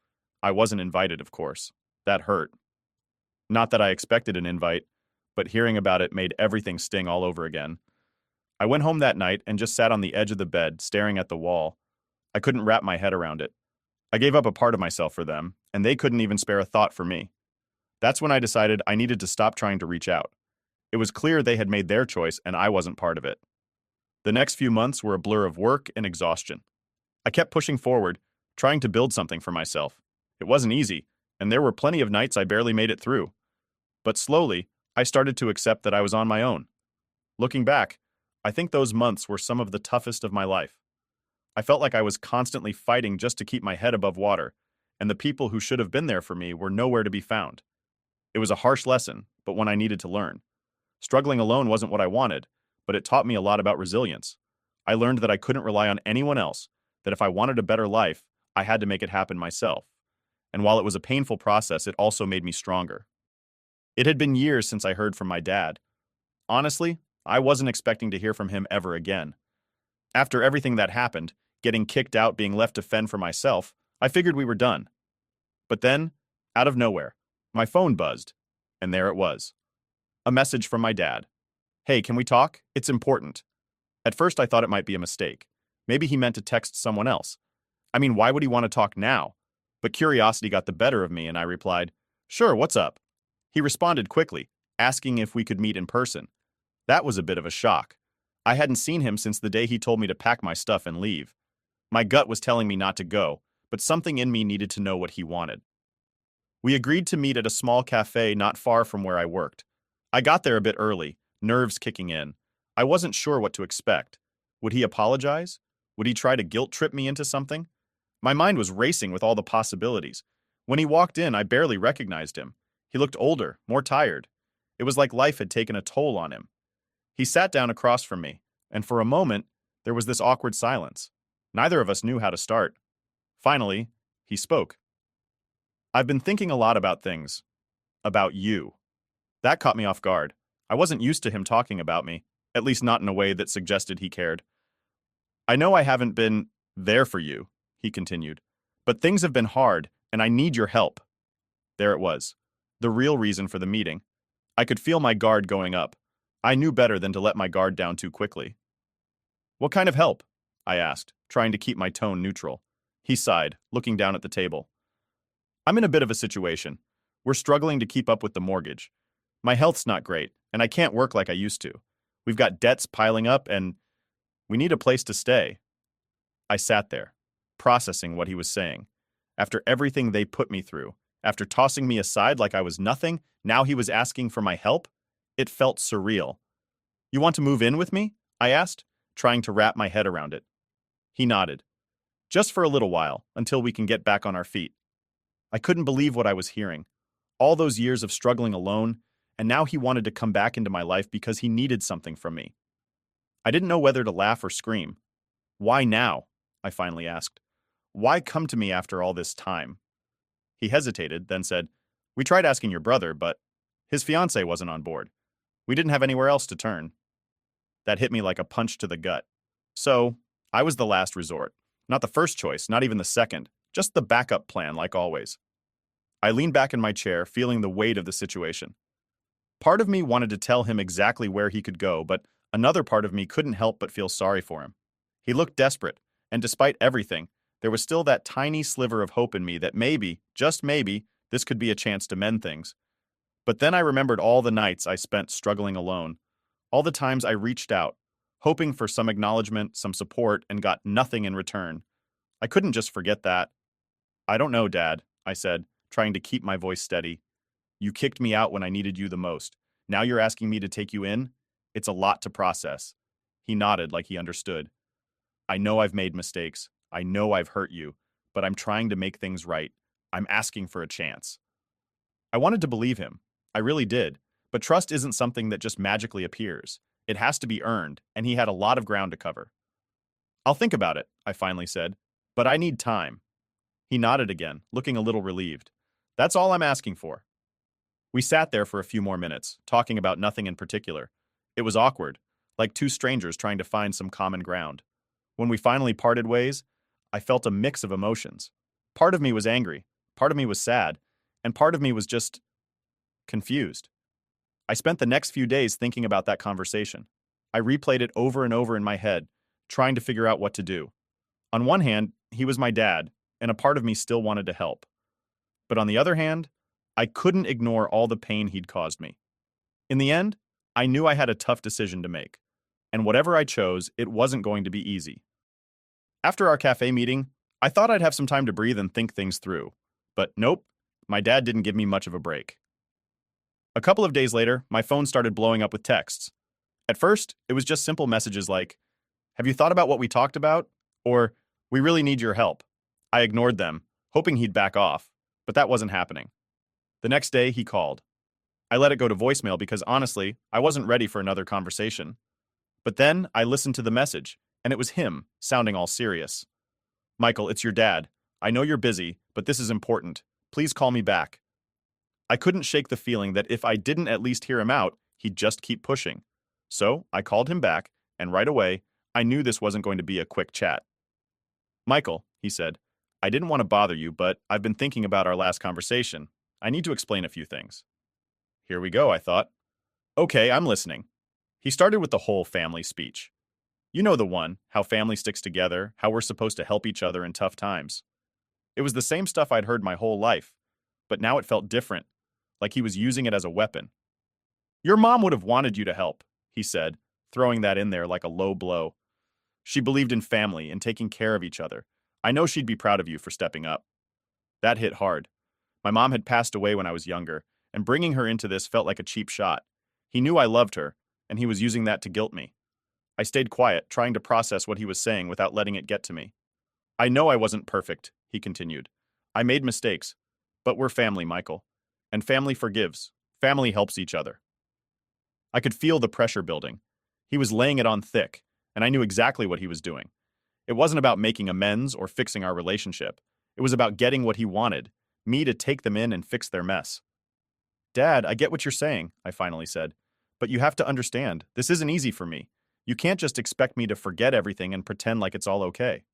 B: I wasn't invited, of course. That hurt. Not that I expected an invite, but hearing about it made everything sting all over again. I went home that night and just sat on the edge of the bed, staring at the wall. I couldn't wrap my head around it. I gave up a part of myself for them, and they couldn't even spare a thought for me. That's when I decided I needed to stop trying to reach out. It was clear they had made their choice and I wasn't part of it. The next few months were a blur of work and exhaustion. I kept pushing forward, trying to build something for myself. It wasn't easy, and there were plenty of nights I barely made it through. But slowly, I started to accept that I was on my own. Looking back, I think those months were some of the toughest of my life. I felt like I was constantly fighting just to keep my head above water, and the people who should have been there for me were nowhere to be found. It was a harsh lesson, but one I needed to learn. Struggling alone wasn't what I wanted, but it taught me a lot about resilience. I learned that I couldn't rely on anyone else, that if I wanted a better life, I had to make it happen myself. And while it was a painful process, it also made me stronger. It had been years since I heard from my dad. Honestly, I wasn't expecting to hear from him ever again. After everything that happened, getting kicked out, being left to fend for myself, I figured we were done. But then, out of nowhere, my phone buzzed, and there it was. A message from my dad. "Hey, can we talk? It's important." At first I thought it might be a mistake. Maybe he meant to text someone else. I mean, why would he want to talk now? But curiosity got the better of me and I replied, "Sure, what's up?" He responded quickly, asking if we could meet in person. That was a bit of a shock. I hadn't seen him since the day he told me to pack my stuff and leave. My gut was telling me not to go, but something in me needed to know what he wanted. We agreed to meet at a small cafe not far from where I worked. I got there a bit early, nerves kicking in. I wasn't sure what to expect. Would he apologize? Would he try to guilt trip me into something? My mind was racing with all the possibilities. When he walked in, I barely recognized him. He looked older, more tired. It was like life had taken a toll on him. He sat down across from me, and for a moment, there was this awkward silence. Neither of us knew how to start. Finally, he spoke. I've been thinking a lot about things. About you. That caught me off guard. I wasn't used to him talking about me, at least not in a way that suggested he cared. I know I haven't been there for you, he continued, but things have been hard, and I need your help. There it was. The real reason for the meeting. I could feel my guard going up. I knew better than to let my guard down too quickly. What kind of help? I asked, trying to keep my tone neutral. He sighed, looking down at the table. I'm in a bit of a situation. We're struggling to keep up with the mortgage. My health's not great, and I can't work like I used to. We've got debts piling up, and we need a place to stay. I sat there, processing what he was saying. After everything they put me through, after tossing me aside like I was nothing, now he was asking for my help? It felt surreal. You want to move in with me? I asked, trying to wrap my head around it. He nodded. Just for a little while, until we can get back on our feet. I couldn't believe what I was hearing. All those years of struggling alone, and now he wanted to come back into my life because he needed something from me. I didn't know whether to laugh or scream. Why now? I finally asked. Why come to me after all this time? He hesitated, then said, We tried asking your brother, but his fiancée wasn't on board. We didn't have anywhere else to turn. That hit me like a punch to the gut. So, I was the last resort. Not the first choice, not even the second. Just the backup plan, like always. I leaned back in my chair, feeling the weight of the situation. Part of me wanted to tell him exactly where he could go, but another part of me couldn't help but feel sorry for him. He looked desperate, and despite everything, there was still that tiny sliver of hope in me that maybe, just maybe, this could be a chance to mend things. But then I remembered all the nights I spent struggling alone, all the times I reached out, hoping for some acknowledgement, some support, and got nothing in return. I couldn't just forget that. I don't know, Dad, I said, trying to keep my voice steady. You kicked me out when I needed you the most. Now you're asking me to take you in? It's a lot to process. He nodded like he understood. I know I've made mistakes. I know I've hurt you, but I'm trying to make things right. I'm asking for a chance. I wanted to believe him. I really did. But trust isn't something that just magically appears. It has to be earned, and he had a lot of ground to cover. I'll think about it, I finally said. But I need time. He nodded again, looking a little relieved. That's all I'm asking for. We sat there for a few more minutes, talking about nothing in particular. It was awkward, like two strangers trying to find some common ground. When we finally parted ways, I felt a mix of emotions. Part of me was angry, part of me was sad, and part of me was just confused. I spent the next few days thinking about that conversation. I replayed it over and over in my head, trying to figure out what to do. On one hand, he was my dad, and a part of me still wanted to help. But on the other hand, I couldn't ignore all the pain he'd caused me. In the end, I knew I had a tough decision to make. And whatever I chose, it wasn't going to be easy. After our cafe meeting, I thought I'd have some time to breathe and think things through. But nope, my dad didn't give me much of a break. A couple of days later, my phone started blowing up with texts. At first, it was just simple messages like, Have you thought about what we talked about? Or, We really need your help. I ignored them, hoping he'd back off, but that wasn't happening. The next day, he called. I let it go to voicemail because honestly, I wasn't ready for another conversation. But then I listened to the message, and it was him, sounding all serious. Michael, it's your dad. I know you're busy, but this is important. Please call me back. I couldn't shake the feeling that if I didn't at least hear him out, he'd just keep pushing. So I called him back, and right away, I knew this wasn't going to be a quick chat. Michael, he said, I didn't want to bother you, but I've been thinking about our last conversation. I need to explain a few things. Here we go, I thought. Okay, I'm listening. He started with the whole family speech. You know the one, how family sticks together, how we're supposed to help each other in tough times. It was the same stuff I'd heard my whole life, but now it felt different, like he was using it as a weapon. Your mom would have wanted you to help, he said, throwing that in there like a low blow. She believed in family and taking care of each other. I know she'd be proud of you for stepping up. That hit hard. My mom had passed away when I was younger, and bringing her into this felt like a cheap shot. He knew I loved her, and he was using that to guilt me. I stayed quiet, trying to process what he was saying without letting it get to me. I know I wasn't perfect, he continued. I made mistakes, but we're family, Michael. And family forgives. Family helps each other. I could feel the pressure building. He was laying it on thick, and I knew exactly what he was doing. It wasn't about making amends or fixing our relationship. It was about getting what he wanted, me to take them in and fix their mess. Dad, I get what you're saying, I finally said. But you have to understand, this isn't easy for me. You can't just expect me to forget everything and pretend like it's all okay.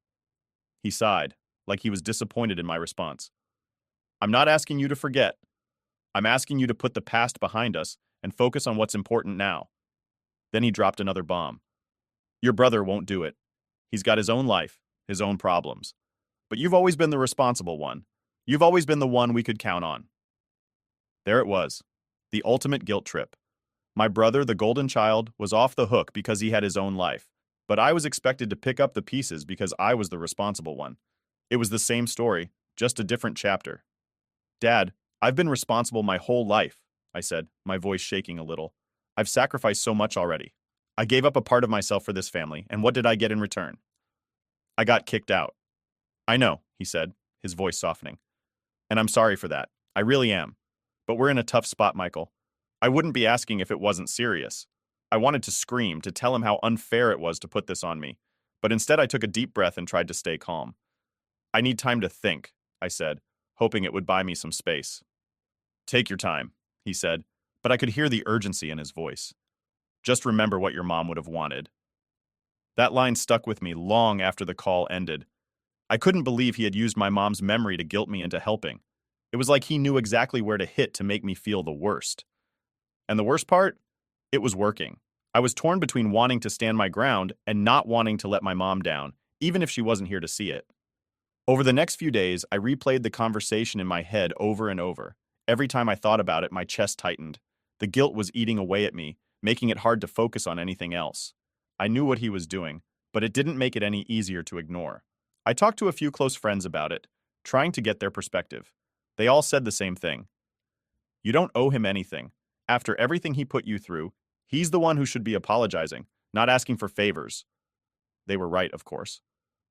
B: He sighed, like he was disappointed in my response. I'm not asking you to forget. I'm asking you to put the past behind us and focus on what's important now. Then he dropped another bomb. Your brother won't do it. He's got his own life, his own problems. But you've always been the responsible one. You've always been the one we could count on. There it was, the ultimate guilt trip. My brother, the golden child, was off the hook because he had his own life, but I was expected to pick up the pieces because I was the responsible one. It was the same story, just a different chapter. Dad, I've been responsible my whole life, I said, my voice shaking a little. I've sacrificed so much already. I gave up a part of myself for this family, and what did I get in return? I got kicked out. I know, he said, his voice softening. And I'm sorry for that. I really am. But we're in a tough spot, Michael. I wouldn't be asking if it wasn't serious. I wanted to scream, to tell him how unfair it was to put this on me. But instead I took a deep breath and tried to stay calm. I need time to think, I said, hoping it would buy me some space. Take your time, he said, but I could hear the urgency in his voice. Just remember what your mom would have wanted. That line stuck with me long after the call ended. I couldn't believe he had used my mom's memory to guilt me into helping. It was like he knew exactly where to hit to make me feel the worst. And the worst part? It was working. I was torn between wanting to stand my ground and not wanting to let my mom down, even if she wasn't here to see it. Over the next few days, I replayed the conversation in my head over and over. Every time I thought about it, my chest tightened. The guilt was eating away at me, making it hard to focus on anything else. I knew what he was doing, but it didn't make it any easier to ignore. I talked to a few close friends about it, trying to get their perspective. They all said the same thing. You don't owe him anything. After everything he put you through, he's the one who should be apologizing, not asking for favors. They were right, of course.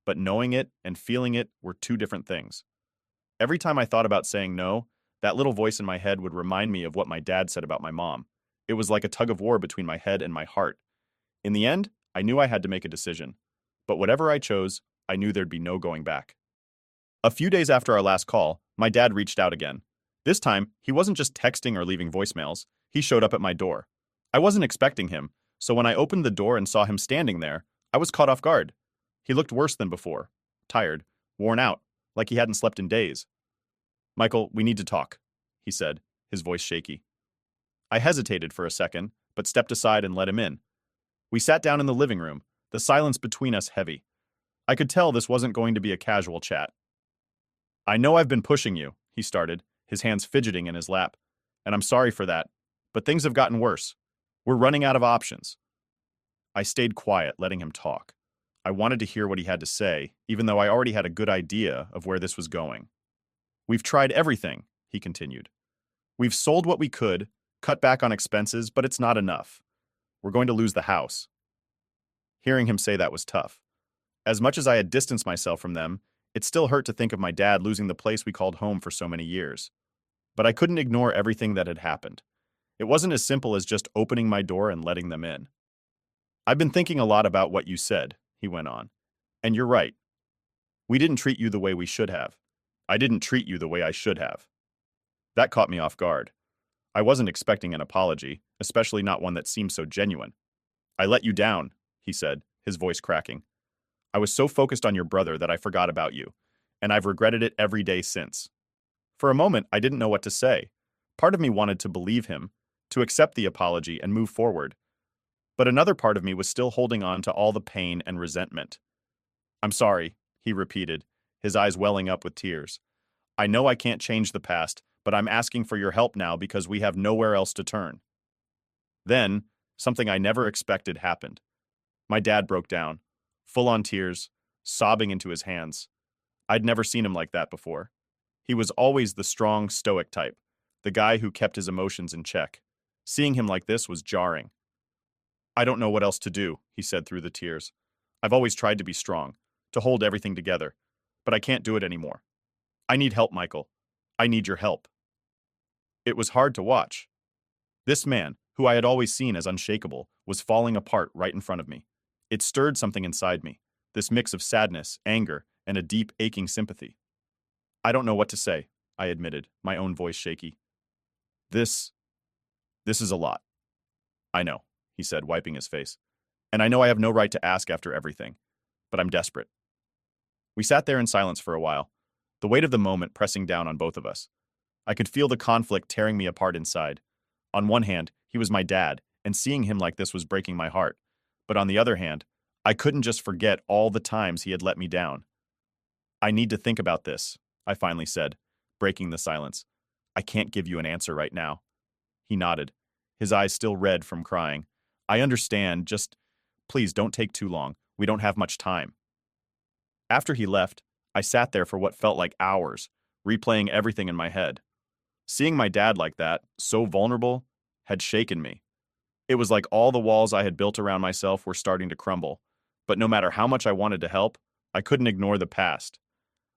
B: But knowing it and feeling it were two different things. Every time I thought about saying no, that little voice in my head would remind me of what my dad said about my mom. It was like a tug of war between my head and my heart. In the end, I knew I had to make a decision. But whatever I chose, I knew there'd be no going back. A few days after our last call, my dad reached out again. This time, he wasn't just texting or leaving voicemails. He showed up at my door. I wasn't expecting him, so when I opened the door and saw him standing there, I was caught off guard. He looked worse than before. Tired, worn out, like he hadn't slept in days. Michael, we need to talk, he said, his voice shaky. I hesitated for a second, but stepped aside and let him in. We sat down in the living room, the silence between us heavy. I could tell this wasn't going to be a casual chat. I know I've been pushing you, he started, his hands fidgeting in his lap. And I'm sorry for that, but things have gotten worse. We're running out of options. I stayed quiet, letting him talk. I wanted to hear what he had to say, even though I already had a good idea of where this was going. We've tried everything, he continued. We've sold what we could, cut back on expenses, but it's not enough. We're going to lose the house. Hearing him say that was tough. As much as I had distanced myself from them, it still hurt to think of my dad losing the place we called home for so many years. But I couldn't ignore everything that had happened. It wasn't as simple as just opening my door and letting them in. I've been thinking a lot about what you said, he went on. And you're right. We didn't treat you the way we should have. I didn't treat you the way I should have. That caught me off guard. I wasn't expecting an apology, especially not one that seemed so genuine. I let you down, he said, his voice cracking. I was so focused on your brother that I forgot about you, and I've regretted it every day since. For a moment, I didn't know what to say. Part of me wanted to believe him, to accept the apology and move forward. But another part of me was still holding on to all the pain and resentment. I'm sorry, he repeated, his eyes welling up with tears. I know I can't change the past, but I'm asking for your help now because we have nowhere else to turn. Then, something I never expected happened. My dad broke down, full on tears, sobbing into his hands. I'd never seen him like that before. He was always the strong, stoic type, the guy who kept his emotions in check. Seeing him like this was jarring. I don't know what else to do, he said through the tears. I've always tried to be strong, to hold everything together, but I can't do it anymore. I need help, Michael. I need your help. It was hard to watch. This man, who I had always seen as unshakable, was falling apart right in front of me. It stirred something inside me, this mix of sadness, anger, and a deep, aching sympathy. I don't know what to say, I admitted, my own voice shaky. This is a lot. I know, he said, wiping his face. And I know I have no right to ask after everything, but I'm desperate. We sat there in silence for a while, the weight of the moment pressing down on both of us. I could feel the conflict tearing me apart inside. On one hand, he was my dad, and seeing him like this was breaking my heart. But on the other hand, I couldn't just forget all the times he had let me down. I need to think about this, I finally said, breaking the silence. I can't give you an answer right now. He nodded, his eyes still red from crying. I understand, just please don't take too long. We don't have much time. After he left, I sat there for what felt like hours, replaying everything in my head. Seeing my dad like that, so vulnerable, had shaken me. It was like all the walls I had built around myself were starting to crumble. But no matter how much I wanted to help, I couldn't ignore the past.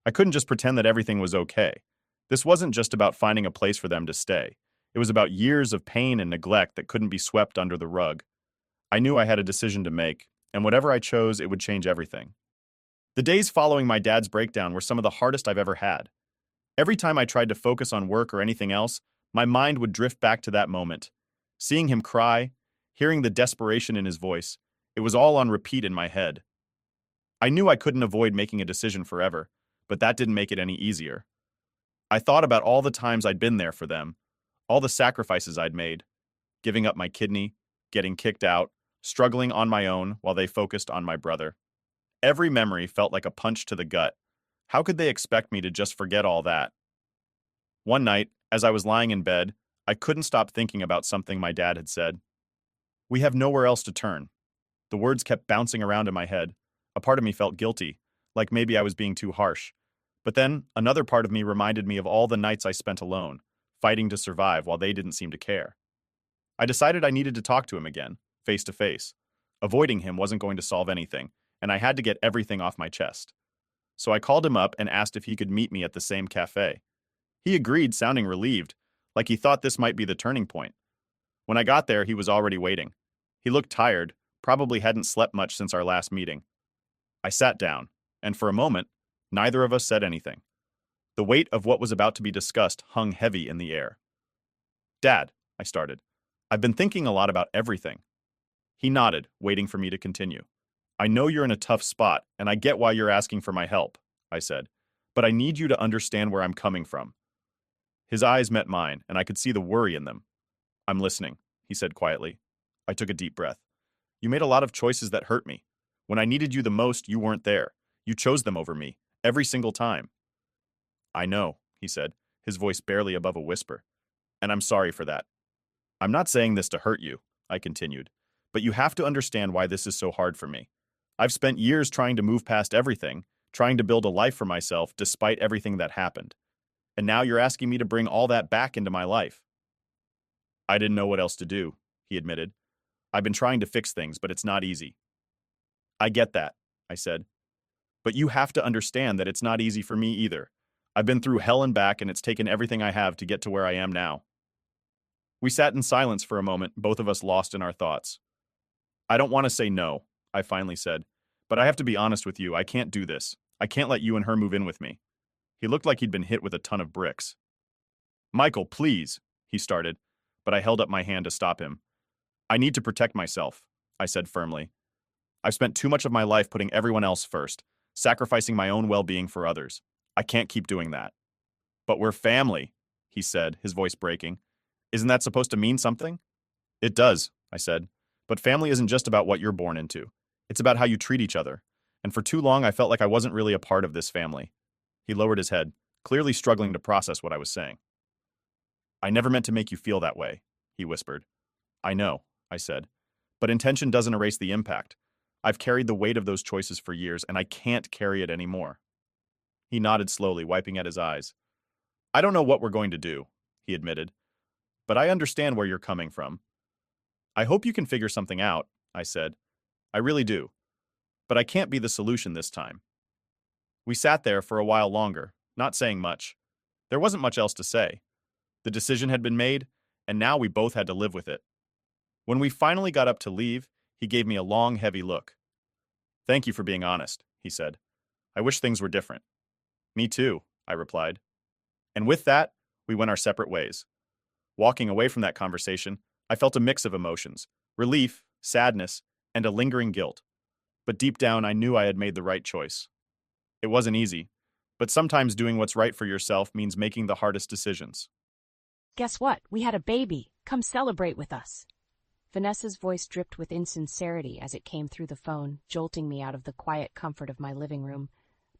B: I couldn't just pretend that everything was okay. This wasn't just about finding a place for them to stay. It was about years of pain and neglect that couldn't be swept under the rug. I knew I had a decision to make, and whatever I chose, it would change everything. The days following my dad's breakdown were some of the hardest I've ever had. Every time I tried to focus on work or anything else, my mind would drift back to that moment. Seeing him cry, hearing the desperation in his voice, it was all on repeat in my head. I knew I couldn't avoid making a decision forever, but that didn't make it any easier. I thought about all the times I'd been there for them, all the sacrifices I'd made, giving up my kidney, getting kicked out, struggling on my own while they focused on my brother. Every memory felt like a punch to the gut. How could they expect me to just forget all that? One night, as I was lying in bed, I couldn't stop thinking about something my dad had said. We have nowhere else to turn. The words kept bouncing around in my head. A part of me felt guilty, like maybe I was being too harsh. But then, another part of me reminded me of all the nights I spent alone, fighting to survive while they didn't seem to care. I decided I needed to talk to him again, face to face. Avoiding him wasn't going to solve anything, and I had to get everything off my chest. So I called him up and asked if he could meet me at the same cafe. He agreed, sounding relieved, like he thought this might be the turning point. When I got there, he was already waiting. He looked tired, probably hadn't slept much since our last meeting. I sat down, and for a moment, neither of us said anything. The weight of what was about to be discussed hung heavy in the air. Dad, I started, I've been thinking a lot about everything. He nodded, waiting for me to continue. I know you're in a tough spot, and I get why you're asking for my help, I said, but I need you to understand where I'm coming from. His eyes met mine, and I could see the worry in them. I'm listening, he said quietly. I took a deep breath. You made a lot of choices that hurt me. When I needed you the most, you weren't there. You chose them over me, every single time. I know, he said, his voice barely above a whisper. And I'm sorry for that. I'm not saying this to hurt you, I continued, but you have to understand why this is so hard for me. I've spent years trying to move past everything, trying to build a life for myself despite everything that happened. And now you're asking me to bring all that back into my life. I didn't know what else to do, he admitted. I've been trying to fix things, but it's not easy. I get that, I said. But you have to understand that it's not easy for me either. I've been through hell and back, and it's taken everything I have to get to where I am now. We sat in silence for a moment, both of us lost in our thoughts. I don't want to say no, I finally said, but I have to be honest with you, I can't do this. I can't let you and her move in with me. He looked like he'd been hit with a ton of bricks. Michael, please, he started, but I held up my hand to stop him. I need to protect myself, I said firmly. I've spent too much of my life putting everyone else first, sacrificing my own well-being for others. I can't keep doing that. But we're family, he said, his voice breaking. Isn't that supposed to mean something? It does, I said. But family isn't just about what you're born into. It's about how you treat each other. And for too long, I felt like I wasn't really a part of this family. He lowered his head, clearly struggling to process what I was saying. I never meant to make you feel that way, he whispered. I know, I said. But intention doesn't erase the impact. I've carried the weight of those choices for years, and I can't carry it anymore. He nodded slowly, wiping at his eyes. I don't know what we're going to do, he admitted, but I understand where you're coming from. I hope you can figure something out, I said. I really do. But I can't be the solution this time. We sat there for a while longer, not saying much. There wasn't much else to say. The decision had been made, and now we both had to live with it. When we finally got up to leave, he gave me a long, heavy look. Thank you for being honest, he said. I wish things were different. Me too, I replied. And with that, we went our separate ways. Walking away from that conversation, I felt a mix of emotions, relief, sadness, and a lingering guilt. But deep down, I knew I had made the right choice. It wasn't easy, but sometimes doing what's right for yourself means making the hardest decisions.
A: Guess what? We had a baby. Come celebrate with us. Vanessa's voice dripped with insincerity as it came through the phone, jolting me out of the quiet comfort of my living room.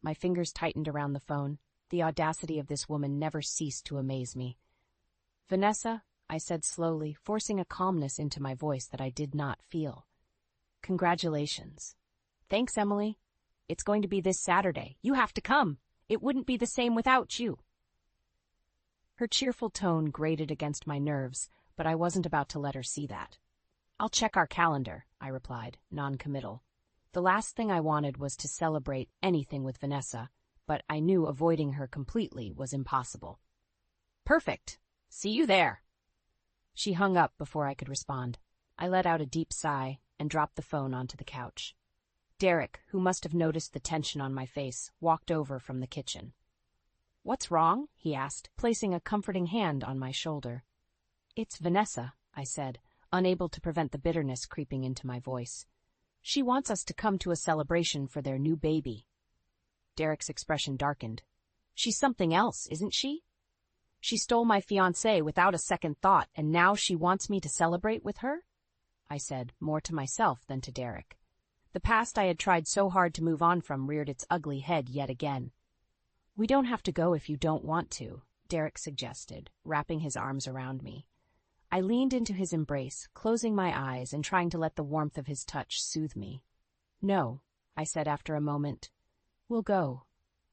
A: My fingers tightened around the phone. The audacity of this woman never ceased to amaze me. Vanessa, I said slowly, forcing a calmness into my voice that I did not feel. Congratulations. Thanks, Emily. It's going to be this Saturday. You have to come. It wouldn't be the same without you. Her cheerful tone grated against my nerves, but I wasn't about to let her see that. I'll check our calendar, I replied, non-committal. The last thing I wanted was to celebrate anything with Vanessa, but I knew avoiding her completely was impossible. Perfect. See you there. She hung up before I could respond. I let out a deep sigh and dropped the phone onto the couch. Derek, who must have noticed the tension on my face, walked over from the kitchen. What's wrong? He asked, placing a comforting hand on my shoulder. It's Vanessa, I said, unable to prevent the bitterness creeping into my voice. She wants us to come to a celebration for their new baby. Derek's expression darkened. She's something else, isn't she? She stole my fiancé without a second thought, and now she wants me to celebrate with her? I said, more to myself than to Derek. The past I had tried so hard to move on from reared its ugly head yet again. We don't have to go if you don't want to, Derek suggested, wrapping his arms around me. I leaned into his embrace, closing my eyes and trying to let the warmth of his touch soothe me. No, I said after a moment. We'll go.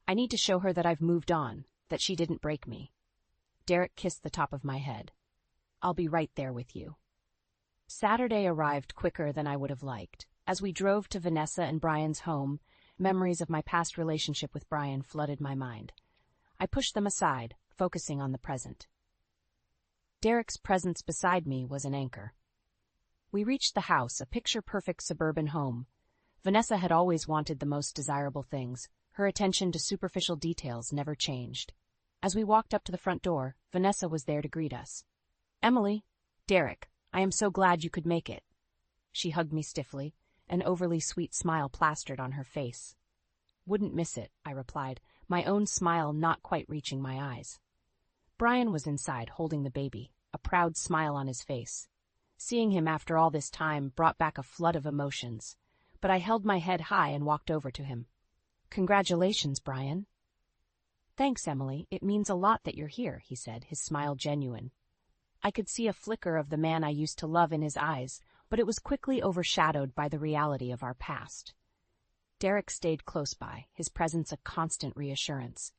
A: I need to show her that I've moved on, that she didn't break me. Derek kissed the top of my head. I'll be right there with you. Saturday arrived quicker than I would have liked. As we drove to Vanessa and Brian's home, memories of my past relationship with Brian flooded my mind. I pushed them aside, focusing on the present. Derek's presence beside me was an anchor. We reached the house, a picture-perfect suburban home. Vanessa had always wanted the most desirable things. Her attention to superficial details never changed. As we walked up to the front door, Vanessa was there to greet us. Emily, Derek, I am so glad you could make it. She hugged me stiffly, an overly sweet smile plastered on her face. Wouldn't miss it, I replied, my own smile not quite reaching my eyes. Brian was inside, holding the baby, a proud smile on his face. Seeing him after all this time brought back a flood of emotions, but I held my head high and walked over to him. Congratulations, Brian. Thanks, Emily. It means a lot that you're here, he said, his smile genuine. I could see a flicker of the man I used to love in his eyes, but it was quickly overshadowed by the reality of our past. Derek stayed close by, his presence a constant reassurance.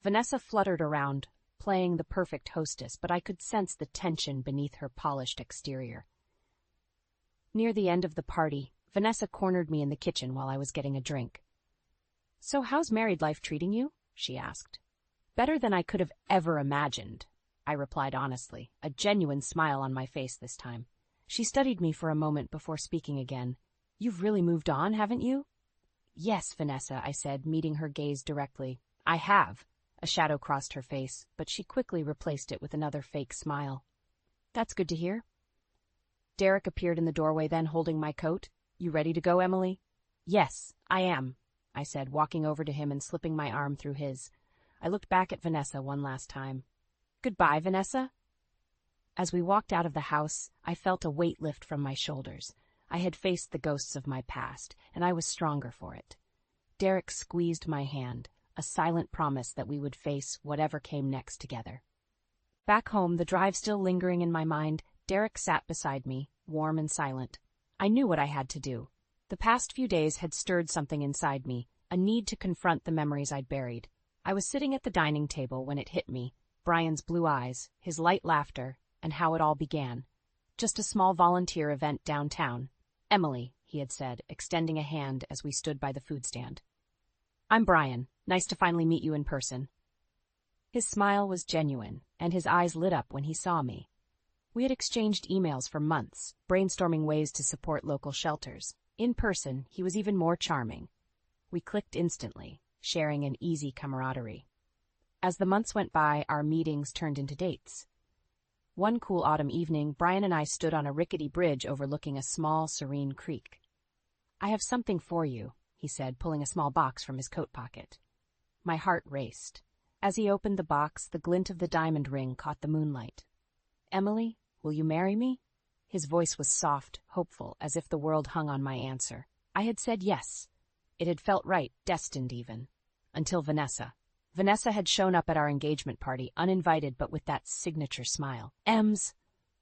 A: Vanessa fluttered around, playing the perfect hostess, but I could sense the tension beneath her polished exterior. Near the end of the party, Vanessa cornered me in the kitchen while I was getting a drink. So how's married life treating you? She asked. Better than I could have ever imagined, I replied honestly, a genuine smile on my face this time. She studied me for a moment before speaking again. You've really moved on, haven't you? Yes, Vanessa, I said, meeting her gaze directly. I have. A shadow crossed her face, but she quickly replaced it with another fake smile. That's good to hear. Derek appeared in the doorway then, holding my coat. You ready to go, Emily? Yes, I am, I said, walking over to him and slipping my arm through his. I looked back at Vanessa one last time. Goodbye, Vanessa. As we walked out of the house, I felt a weight lift from my shoulders. I had faced the ghosts of my past, and I was stronger for it. Derek squeezed my hand, a silent promise that we would face whatever came next together. Back home, the drive still lingering in my mind, Derek sat beside me, warm and silent. I knew what I had to do. The past few days had stirred something inside me, a need to confront the memories I'd buried. I was sitting at the dining table when it hit me, Brian's blue eyes, his light laughter, and how it all began. Just a small volunteer event downtown. Emily, he had said, extending a hand as we stood by the food stand. I'm Brian. Nice to finally meet you in person. His smile was genuine, and his eyes lit up when he saw me. We had exchanged emails for months, brainstorming ways to support local shelters. In person, he was even more charming. We clicked instantly, sharing an easy camaraderie. As the months went by, our meetings turned into dates. One cool autumn evening, Brian and I stood on a rickety bridge overlooking a small, serene creek. I have something for you, he said, pulling a small box from his coat pocket. My heart raced. As he opened the box, the glint of the diamond ring caught the moonlight. Emily, will you marry me? His voice was soft, hopeful, as if the world hung on my answer. I had said yes. It had felt right, destined even. Until Vanessa. Vanessa had shown up at our engagement party, uninvited but with that signature smile. Ems,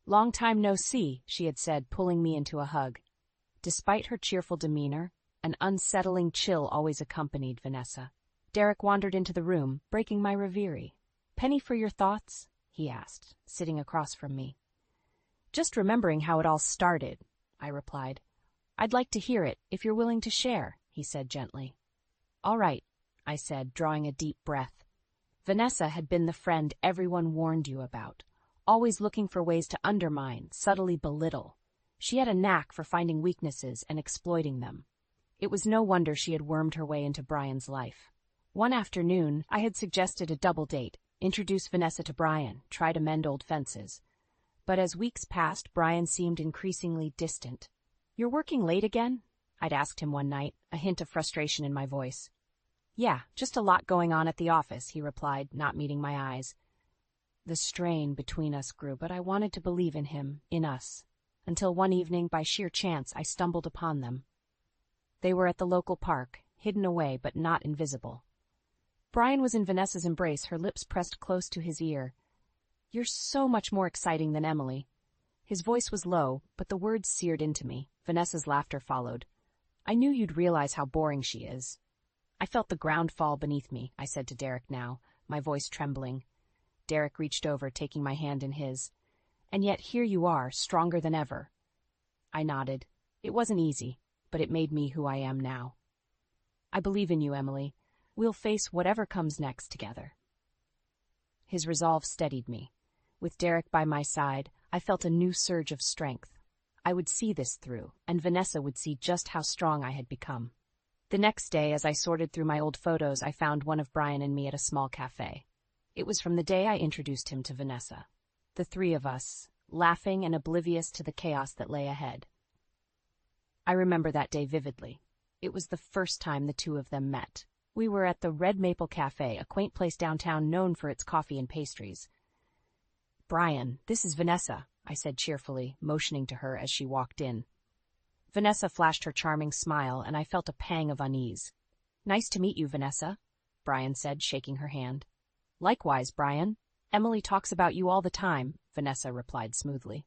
A: long time no see, she had said, pulling me into a hug. Despite her cheerful demeanor, an unsettling chill always accompanied Vanessa. Derek wandered into the room, breaking my reverie. Penny for your thoughts? He asked, sitting across from me. Just remembering how it all started, I replied. I'd like to hear it, if you're willing to share, he said gently. All right, I said, drawing a deep breath. Vanessa had been the friend everyone warned you about, always looking for ways to undermine, subtly belittle. She had a knack for finding weaknesses and exploiting them. It was no wonder she had wormed her way into Brian's life. One afternoon, I had suggested a double date, introduce Vanessa to Brian, try to mend old fences. But as weeks passed, Brian seemed increasingly distant. You're working late again? I'd asked him one night, a hint of frustration in my voice. Yeah, just a lot going on at the office, he replied, not meeting my eyes. The strain between us grew, but I wanted to believe in him, in us, until one evening, by sheer chance, I stumbled upon them. They were at the local park, hidden away but not invisible. Brian was in Vanessa's embrace, her lips pressed close to his ear. You're so much more exciting than Emily. His voice was low, but the words seared into me. Vanessa's laughter followed. I knew you'd realize how boring she is. I felt the ground fall beneath me, I said to Derek now, my voice trembling. Derek reached over, taking my hand in his. And yet here you are, stronger than ever. I nodded. It wasn't easy, but it made me who I am now. I believe in you, Emily. We'll face whatever comes next together. His resolve steadied me. With Derek by my side, I felt a new surge of strength. I would see this through, and Vanessa would see just how strong I had become. The next day, as I sorted through my old photos, I found one of Brian and me at a small cafe. It was from the day I introduced him to Vanessa. The three of us, laughing and oblivious to the chaos that lay ahead. I remember that day vividly. It was the first time the two of them met. We were at the Red Maple Cafe, a quaint place downtown known for its coffee and pastries. Brian, this is Vanessa, I said cheerfully, motioning to her as she walked in. Vanessa flashed her charming smile, and I felt a pang of unease. Nice to meet you, Vanessa, Brian said, shaking her hand. Likewise, Brian. Emily talks about you all the time, Vanessa replied smoothly.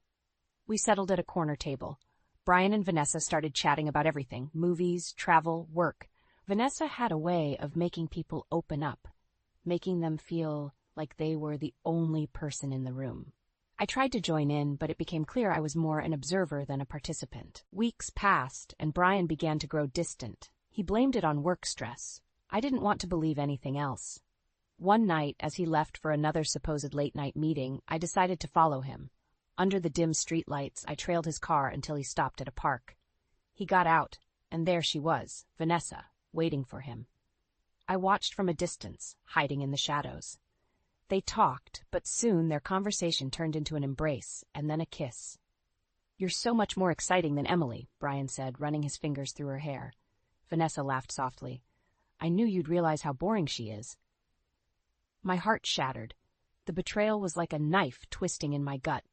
A: We settled at a corner table. Brian and Vanessa started chatting about everything, movies, travel, work. Vanessa had a way of making people open up, making them feel like they were the only person in the room. I tried to join in, but it became clear I was more an observer than a participant. Weeks passed, and Brian began to grow distant. He blamed it on work stress. I didn't want to believe anything else. One night, as he left for another supposed late-night meeting, I decided to follow him. Under the dim streetlights, I trailed his car until he stopped at a park. He got out, and there she was, Vanessa, waiting for him. I watched from a distance, hiding in the shadows. They talked, but soon their conversation turned into an embrace, and then a kiss. You're so much more exciting than Emily, Brian said, running his fingers through her hair. Vanessa laughed softly. I knew you'd realize how boring she is. My heart shattered. The betrayal was like a knife twisting in my gut.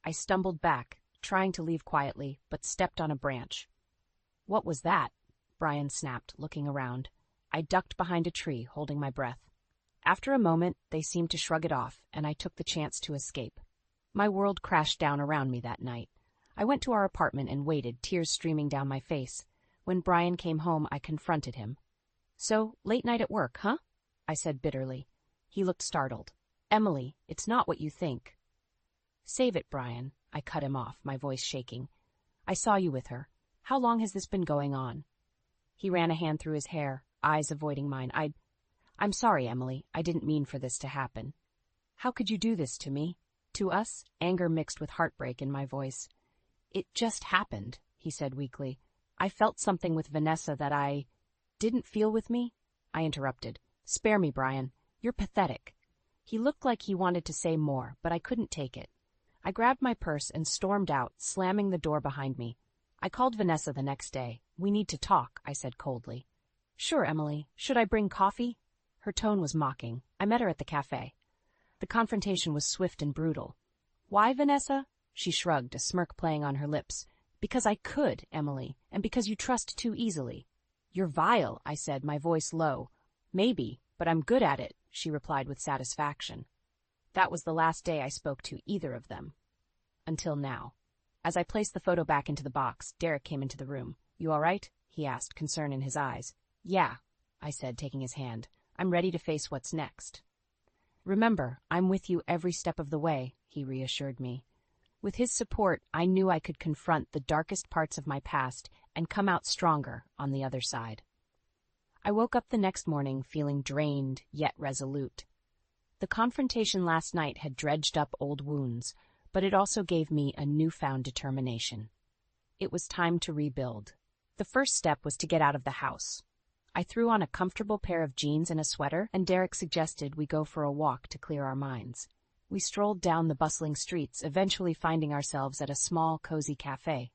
A: I stumbled back, trying to leave quietly, but stepped on a branch. What was that? Brian snapped, looking around. I ducked behind a tree, holding my breath. After a moment, they seemed to shrug it off, and I took the chance to escape. My world crashed down around me that night. I went to our apartment and waited, tears streaming down my face. When Brian came home, I confronted him. So, late night at work, huh? I said bitterly. He looked startled. Emily, it's not what you think. Save it, Brian. I cut him off, my voice shaking. I saw you with her. How long has this been going on? He ran a hand through his hair, eyes avoiding mine. I'm sorry, Emily. I didn't mean for this to happen. How could you do this to me? To us? Anger mixed with heartbreak in my voice. It just happened, he said weakly. I felt something with Vanessa that I didn't feel with me. I interrupted. Spare me, Brian. You're pathetic. He looked like he wanted to say more, but I couldn't take it. I grabbed my purse and stormed out, slamming the door behind me. I called Vanessa the next day. We need to talk, I said coldly. Sure, Emily. Should I bring coffee? Her tone was mocking. I met her at the cafe. The confrontation was swift and brutal. Why, Vanessa? She shrugged, a smirk playing on her lips. Because I could, Emily, and because you trust too easily. You're vile, I said, my voice low. Maybe, but I'm good at it, she replied with satisfaction. That was the last day I spoke to either of them. Until now. As I placed the photo back into the box, Derek came into the room. You all right? He asked, concern in his eyes. Yeah, I said, taking his hand. I'm ready to face what's next. Remember, I'm with you every step of the way, he reassured me. With his support, I knew I could confront the darkest parts of my past and come out stronger on the other side. I woke up the next morning feeling drained, yet resolute. The confrontation last night had dredged up old wounds, but it also gave me a newfound determination. It was time to rebuild. The first step was to get out of the house. I threw on a comfortable pair of jeans and a sweater, and Derek suggested we go for a walk to clear our minds. We strolled down the bustling streets, eventually finding ourselves at a small, cozy cafe.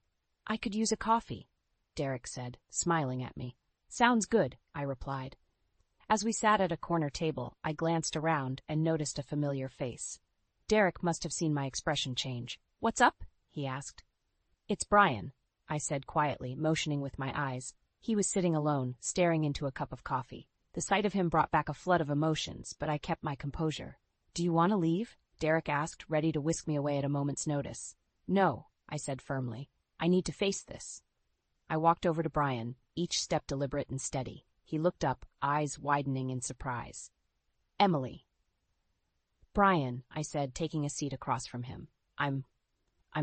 A: I could use a coffee, Derek said, smiling at me. Sounds good, I replied. As we sat at a corner table, I glanced around and noticed a familiar face. Derek must have seen my expression change. What's up? He asked. It's Brian, I said quietly, motioning with my eyes. He was sitting alone, staring into a cup of coffee. The sight of him brought back a flood of emotions, but I kept my composure. Do you want to leave? Derek asked, ready to whisk me away at a moment's notice. No, I said firmly. I need to face this. I walked over to Brian, each step deliberate and steady. He looked up, eyes widening in surprise. Emily. Brian, I said, taking a seat across from him. I'm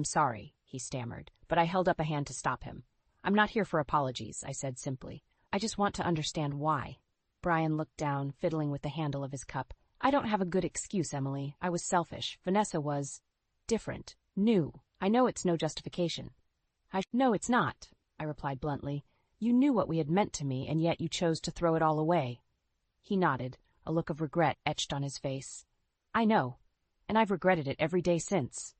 A: sorry, he stammered, but I held up a hand to stop him. I'm not here for apologies, I said simply. I just want to understand why. Brian looked down, fiddling with the handle of his cup. I don't have a good excuse, Emily. I was selfish. Vanessa was different, new. I know it's no justification. No, it's not, I replied bluntly. You knew what we had meant to me, and yet you chose to throw it all away. He nodded, a look of regret etched on his face. I know, and I've regretted it every day since.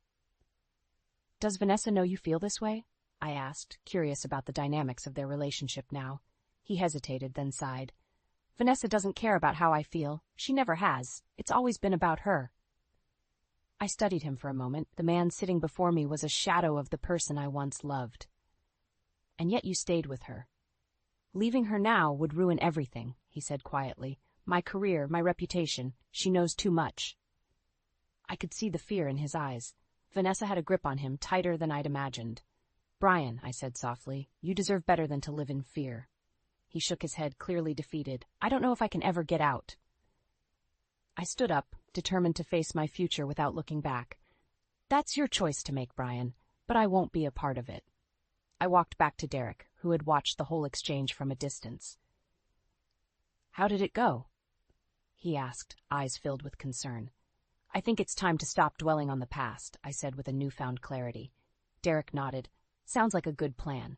A: Does Vanessa know you feel this way? I asked, curious about the dynamics of their relationship now. He hesitated, then sighed. Vanessa doesn't care about how I feel. She never has. It's always been about her. I studied him for a moment. The man sitting before me was a shadow of the person I once loved. And yet you stayed with her. Leaving her now would ruin everything, he said quietly. My career, my reputation. She knows too much. I could see the fear in his eyes. Vanessa had a grip on him, tighter than I'd imagined. Brian, I said softly, you deserve better than to live in fear. He shook his head, clearly defeated. I don't know if I can ever get out. I stood up, determined to face my future without looking back. That's your choice to make, Brian, but I won't be a part of it. I walked back to Derek, who had watched the whole exchange from a distance. How did it go? He asked, eyes filled with concern. I think it's time to stop dwelling on the past, I said with a newfound clarity. Derek nodded. Sounds like a good plan.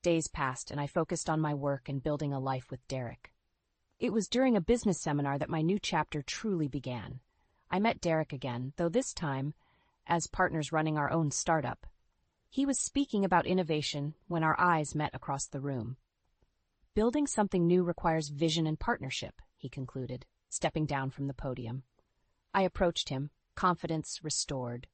A: Days passed, and I focused on my work and building a life with Derek. It was during a business seminar that my new chapter truly began. I met Derek again, though this time as partners running our own startup. He was speaking about innovation when our eyes met across the room. Building something new requires vision and partnership, he concluded, stepping down from the podium. I approached him, confidence restored.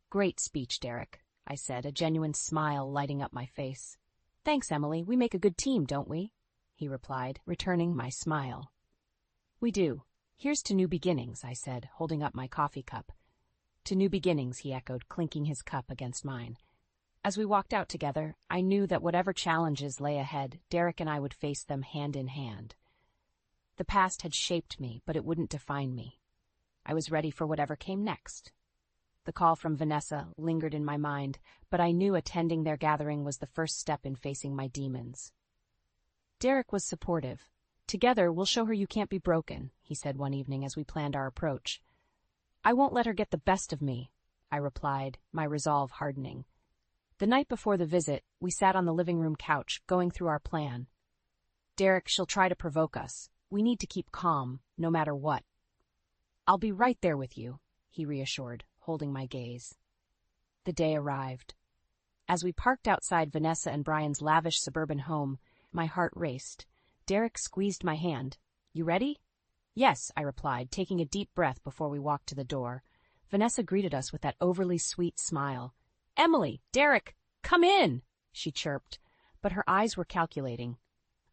A: Great speech, Derek, I said, a genuine smile lighting up my face. Thanks, Emily. We make a good team, don't we? He replied, returning my smile. We do. Here's to new beginnings, I said, holding up my coffee cup. To new beginnings, he echoed, clinking his cup against mine. As we walked out together, I knew that whatever challenges lay ahead, Derek and I would face them hand in hand. The past had shaped me, but it wouldn't define me. I was ready for whatever came next. The call from Vanessa lingered in my mind, but I knew attending their gathering was the first step in facing my demons. Derek was supportive. "Together, we'll show her you can't be broken," he said one evening as we planned our approach. "I won't let her get the best of me," I replied, my resolve hardening. The night before the visit, we sat on the living room couch, going through our plan. "Derek, she'll try to provoke us. We need to keep calm, no matter what." "I'll be right there with you," he reassured, holding my gaze. The day arrived. As we parked outside Vanessa and Brian's lavish suburban home, my heart raced. Derek squeezed my hand. "You ready?" "Yes," I replied, taking a deep breath before we walked to the door. Vanessa greeted us with that overly sweet smile. "Emily, Derek, come in," she chirped, but her eyes were calculating.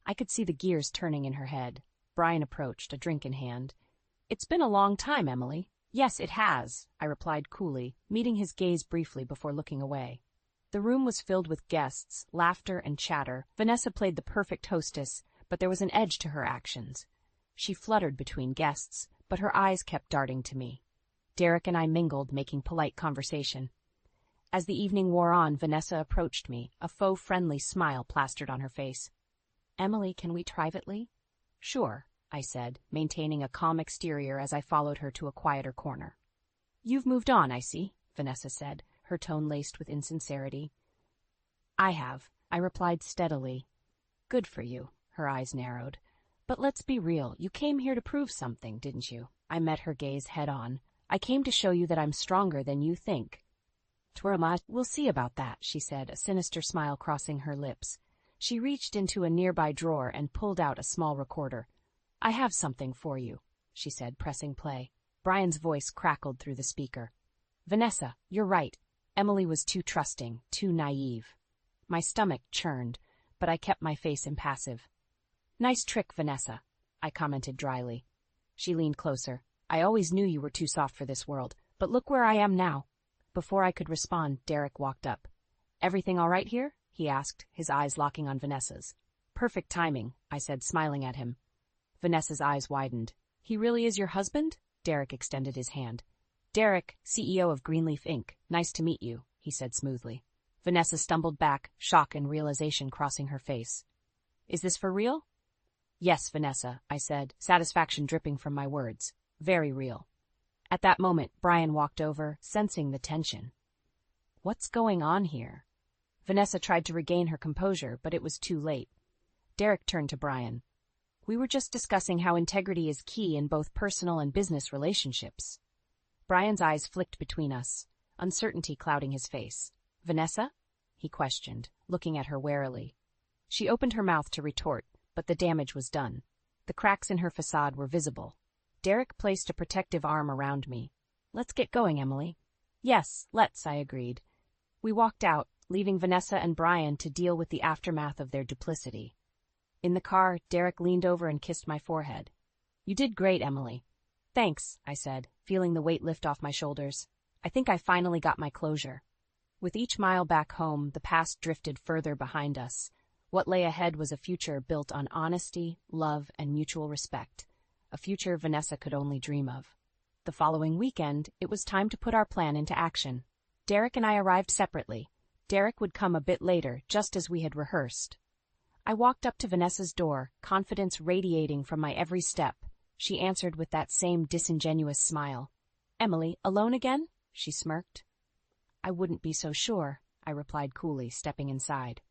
A: I could see the gears turning in her head. Brian approached, a drink in hand. "It's been a long time, Emily." "Yes, it has," I replied coolly, meeting his gaze briefly before looking away. The room was filled with guests, laughter, and chatter. Vanessa played the perfect hostess, but there was an edge to her actions. She fluttered between guests, but her eyes kept darting to me. Derek and I mingled, making polite conversation. As the evening wore on, Vanessa approached me, a faux friendly smile plastered on her face. "Emily, can we privately?" "Sure," I said, maintaining a calm exterior as I followed her to a quieter corner. "You've moved on, I see," Vanessa said, her tone laced with insincerity. "I have," I replied steadily. "Good for you," her eyes narrowed. "But let's be real, you came here to prove something, didn't you?" I met her gaze head-on. "I came to show you that I'm stronger than you think." "We'll see about that," she said, a sinister smile crossing her lips. She reached into a nearby drawer and pulled out a small recorder. "I have something for you," she said, pressing play. Brian's voice crackled through the speaker. "Vanessa, you're right. Emily was too trusting, too naive." My stomach churned, but I kept my face impassive. "Nice trick, Vanessa," I commented dryly. She leaned closer. "I always knew you were too soft for this world, but look where I am now." Before I could respond, Derek walked up. "Everything all right here?" he asked, his eyes locking on Vanessa's. "Perfect timing," I said, smiling at him. Vanessa's eyes widened. "He really is your husband?" Derek extended his hand. "Derek, CEO of Greenleaf Inc. Nice to meet you," he said smoothly. Vanessa stumbled back, shock and realization crossing her face. "Is this for real?" "Yes, Vanessa," I said, satisfaction dripping from my words. "Very real." At that moment, Brian walked over, sensing the tension. "What's going on here?" Vanessa tried to regain her composure, but it was too late. Derek turned to Brian. "We were just discussing how integrity is key in both personal and business relationships." Brian's eyes flicked between us, uncertainty clouding his face. "Vanessa?" he questioned, looking at her warily. She opened her mouth to retort, but the damage was done. The cracks in her facade were visible. Derek placed a protective arm around me. "Let's get going, Emily." "Yes, let's," I agreed. We walked out, leaving Vanessa and Brian to deal with the aftermath of their duplicity. In the car, Derek leaned over and kissed my forehead. "You did great, Emily." "Thanks," I said, feeling the weight lift off my shoulders. "I think I finally got my closure." With each mile back home, the past drifted further behind us. What lay ahead was a future built on honesty, love, and mutual respect, a future Vanessa could only dream of. The following weekend, it was time to put our plan into action. Derek and I arrived separately. Derek would come a bit later, just as we had rehearsed. I walked up to Vanessa's door, confidence radiating from my every step. She answered with that same disingenuous smile. "Emily, alone again?" she smirked. "I wouldn't be so sure," I replied coolly, stepping inside.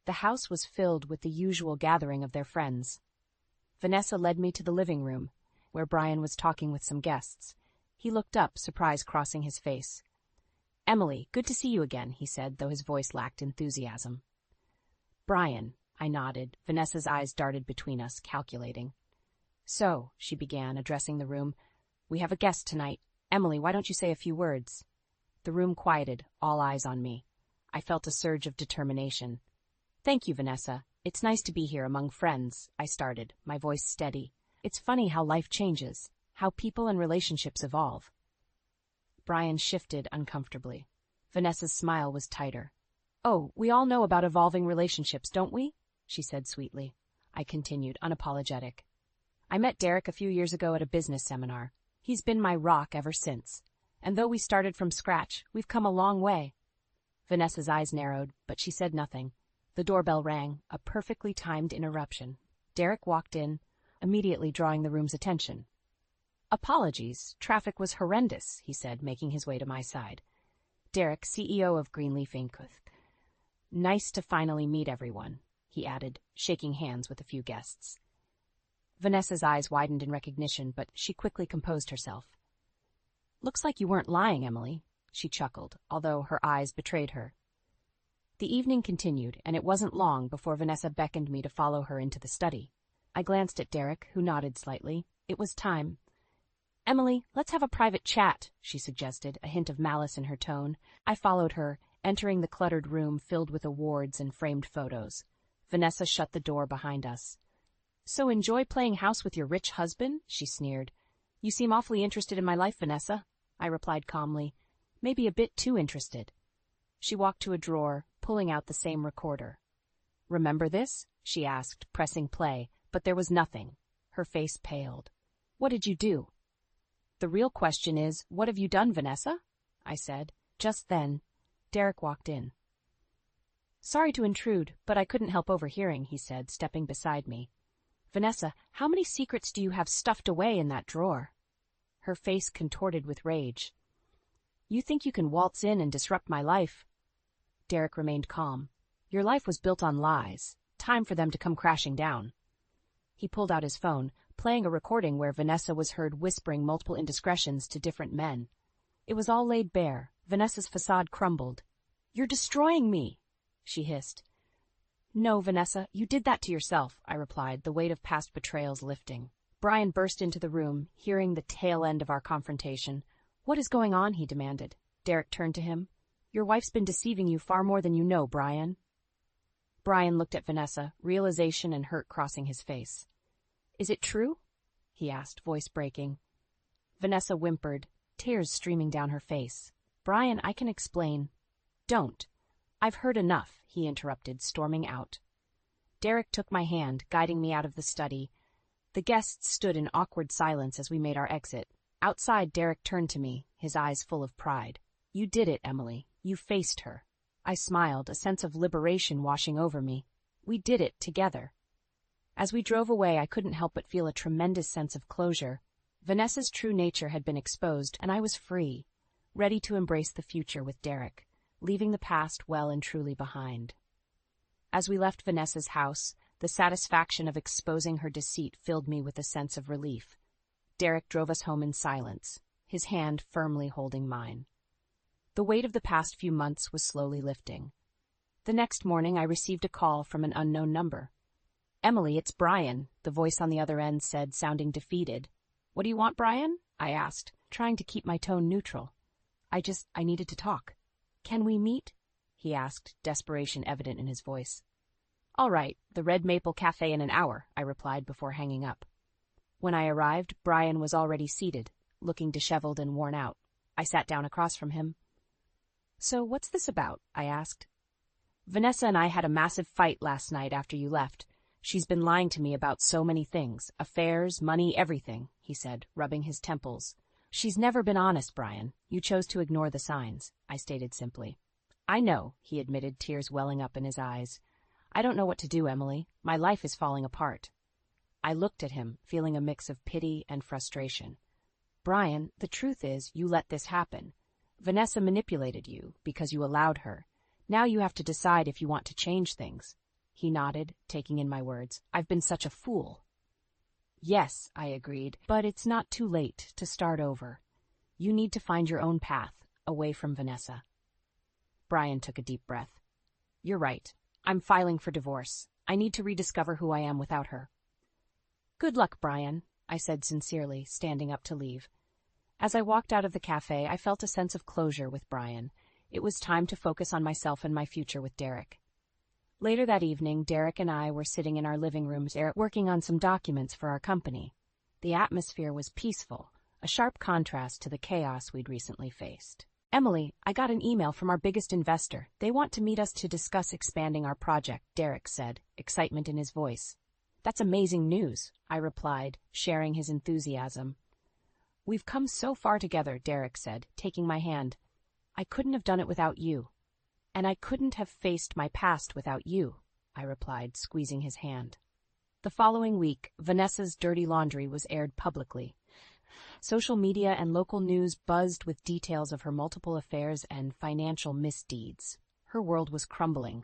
A: The house was filled with the usual gathering of their friends. Vanessa led me to the living room, where Brian was talking with some guests. He looked up, surprise crossing his face. "Emily, good to see you again," he said, though his voice lacked enthusiasm. "Brian," I nodded. Vanessa's eyes darted between us, calculating. "So," she began, addressing the room, "we have a guest tonight. Emily, why don't you say a few words?" The room quieted, all eyes on me. I felt a surge of determination. "Thank you, Vanessa. It's nice to be here among friends," I started, my voice steady. "It's funny how life changes, how people and relationships evolve." Brian shifted uncomfortably. Vanessa's smile was tighter. "Oh, we all know about evolving relationships, don't we?" she said sweetly. I continued, unapologetic. I met Derek a few years ago at a business seminar. He's been my rock ever since. And though we started from scratch, we've come a long way. Vanessa's eyes narrowed, but she said nothing. The doorbell rang, a perfectly timed interruption. Derek walked in, immediately drawing the room's attention. "Apologies, traffic was horrendous," he said, making his way to my side. "Derek, CEO of Greenleaf Inc. Nice to finally meet everyone," he added, shaking hands with a few guests. Vanessa's eyes widened in recognition, but she quickly composed herself. "Looks like you weren't lying, Emily," she chuckled, although her eyes betrayed her. The evening continued, and it wasn't long before Vanessa beckoned me to follow her into the study. I glanced at Derek, who nodded slightly. It was time. "Emily, let's have a private chat," she suggested, a hint of malice in her tone. I followed her, entering the cluttered room filled with awards and framed photos. Vanessa shut the door behind us. "So enjoy playing house with your rich husband?" she sneered. "You seem awfully interested in my life, Vanessa," I replied calmly. "Maybe a bit too interested." She walked to a drawer, pulling out the same recorder. "Remember this?" she asked, pressing play, but there was nothing. Her face paled. "What did you do?" "The real question is, what have you done, Vanessa?" I said. Just then, Derek walked in. "Sorry to intrude, but I couldn't help overhearing," he said, stepping beside me. "Vanessa, how many secrets do you have stuffed away in that drawer?" Her face contorted with rage. "You think you can waltz in and disrupt my life?" Derek remained calm. "Your life was built on lies. Time for them to come crashing down." He pulled out his phone, playing a recording where Vanessa was heard whispering multiple indiscretions to different men. It was all laid bare. Vanessa's facade crumbled. "You're destroying me," she hissed. "No, Vanessa, you did that to yourself," I replied, the weight of past betrayals lifting. Brian burst into the room, hearing the tail end of our confrontation. "What is going on?" he demanded. Derek turned to him. "Your wife's been deceiving you far more than you know, Brian." Brian looked at Vanessa, realization and hurt crossing his face. "Is it true?" he asked, voice breaking. Vanessa whimpered, tears streaming down her face. "Brian, I can explain." "Don't. I've heard enough," he interrupted, storming out. Derek took my hand, guiding me out of the study. The guests stood in awkward silence as we made our exit. Outside, Derek turned to me, his eyes full of pride. "You did it, Emily. You faced her." I smiled, a sense of liberation washing over me. We did it together. As we drove away, I couldn't help but feel a tremendous sense of closure. Vanessa's true nature had been exposed, and I was free, ready to embrace the future with Derek, leaving the past well and truly behind. As we left Vanessa's house, the satisfaction of exposing her deceit filled me with a sense of relief. Derek drove us home in silence, his hand firmly holding mine. The weight of the past few months was slowly lifting. The next morning, I received a call from an unknown number. "Emily, it's Brian," the voice on the other end said, sounding defeated. "What do you want, Brian?" I asked, trying to keep my tone neutral. I needed to talk." "Can we meet?" he asked, desperation evident in his voice. "All right, the Red Maple Cafe in an hour," I replied before hanging up. When I arrived, Brian was already seated, looking disheveled and worn out. I sat down across from him. "So what's this about?" I asked. "Vanessa and I had a massive fight last night after you left. She's been lying to me about so many things, affairs, money, everything," he said, rubbing his temples. "She's never been honest, Brian. You chose to ignore the signs," I stated simply. "I know," he admitted, tears welling up in his eyes. "I don't know what to do, Emily. My life is falling apart." I looked at him, feeling a mix of pity and frustration. "Brian, the truth is, you let this happen. Vanessa manipulated you because you allowed her. Now you have to decide if you want to change things." He nodded, taking in my words. "I've been such a fool." "Yes," I agreed, "but it's not too late to start over. You need to find your own path, away from Vanessa." Brian took a deep breath. "You're right. I'm filing for divorce. I need to rediscover who I am without her." "Good luck, Brian," I said sincerely, standing up to leave. As I walked out of the cafe, I felt a sense of closure with Brian. It was time to focus on myself and my future with Derek. Later that evening, Derek and I were sitting in our living rooms working on some documents for our company. The atmosphere was peaceful, a sharp contrast to the chaos we'd recently faced. "Emily, I got an email from our biggest investor. They want to meet us to discuss expanding our project," Derek said, excitement in his voice. That's amazing news, I replied, sharing his enthusiasm. We've come so far together, Derek said, taking my hand. I couldn't have done it without you. And I couldn't have faced my past without you, I replied, squeezing his hand. The following week, Vanessa's dirty laundry was aired publicly. Social media and local news buzzed with details of her multiple affairs and financial misdeeds. Her world was crumbling.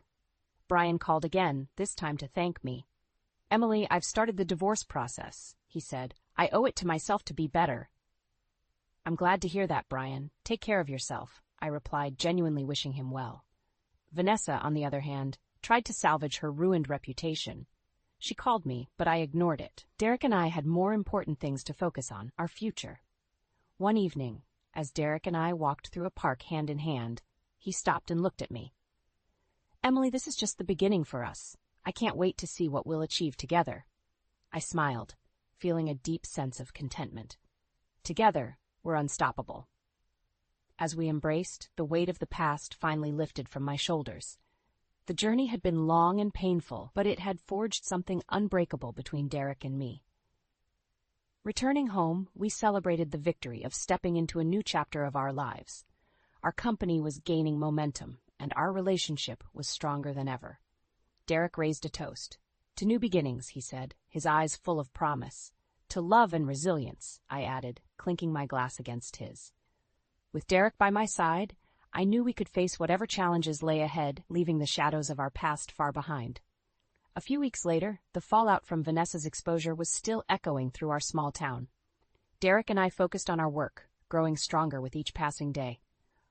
A: Brian called again, this time to thank me. Emily, I've started the divorce process, he said. I owe it to myself to be better. I'm glad to hear that, Brian. Take care of yourself, I replied, genuinely wishing him well. Vanessa, on the other hand, tried to salvage her ruined reputation. She called me, but I ignored it. Derek and I had more important things to focus on, our future. One evening, as Derek and I walked through a park hand in hand, he stopped and looked at me. Emily, this is just the beginning for us. I can't wait to see what we'll achieve together. I smiled, feeling a deep sense of contentment. Together, we're unstoppable. As we embraced, the weight of the past finally lifted from my shoulders. The journey had been long and painful, but it had forged something unbreakable between Derek and me. Returning home, we celebrated the victory of stepping into a new chapter of our lives. Our company was gaining momentum, and our relationship was stronger than ever. Derek raised a toast. To new beginnings, he said, his eyes full of promise. To love and resilience, I added, clinking my glass against his. With Derek by my side, I knew we could face whatever challenges lay ahead, leaving the shadows of our past far behind. A few weeks later, the fallout from Vanessa's exposure was still echoing through our small town. Derek and I focused on our work, growing stronger with each passing day.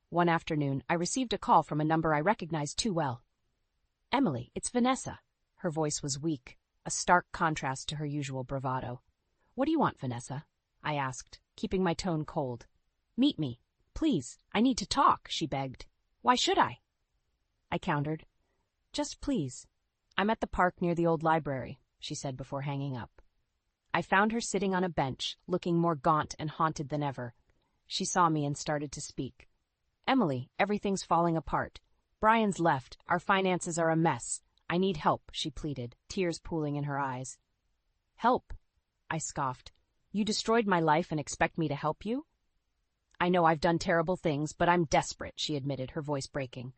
A: One afternoon, I received a call from a number I recognized too well. Emily, it's Vanessa. Her voice was weak, a stark contrast to her usual bravado. What do you want, Vanessa? I asked, keeping my tone cold. Meet me. Please, I need to talk, she begged. Why should I? I countered. Just please. I'm at the park near the old library, she said before hanging up. I found her sitting on a bench, looking more gaunt and haunted than ever. She saw me and started to speak. Emily, everything's falling apart. Brian's left. Our finances are a mess. I need help, she pleaded, tears pooling in her eyes. Help? I scoffed. You destroyed my life and expect me to help you? I know I've done terrible things, but I'm desperate, she admitted, her voice breaking.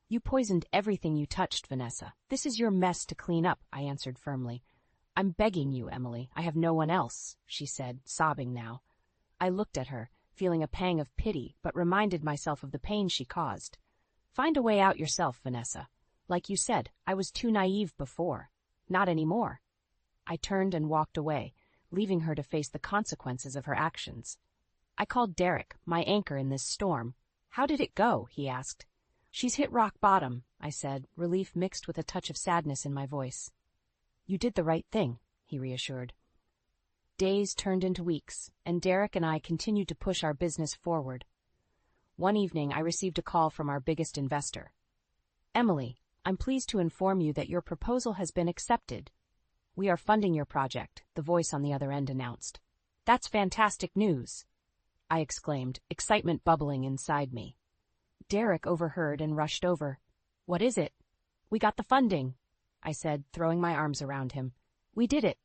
A: You poisoned everything you touched, Vanessa. This is your mess to clean up, I answered firmly. I'm begging you, Emily. I have no one else, she said, sobbing now. I looked at her, feeling a pang of pity, but reminded myself of the pain she caused. Find a way out yourself, Vanessa. Like you said, I was too naive before. Not anymore. I turned and walked away, leaving her to face the consequences of her actions. I called Derek, my anchor in this storm. How did it go? He asked. She's hit rock bottom, I said, relief mixed with a touch of sadness in my voice. You did the right thing, he reassured. Days turned into weeks, and Derek and I continued to push our business forward. One evening, I received a call from our biggest investor. Emily, I'm pleased to inform you that your proposal has been accepted. We are funding your project, the voice on the other end announced. That's fantastic news, I exclaimed, excitement bubbling inside me. Derek overheard and rushed over. What is it? We got the funding, I said, throwing my arms around him. We did it.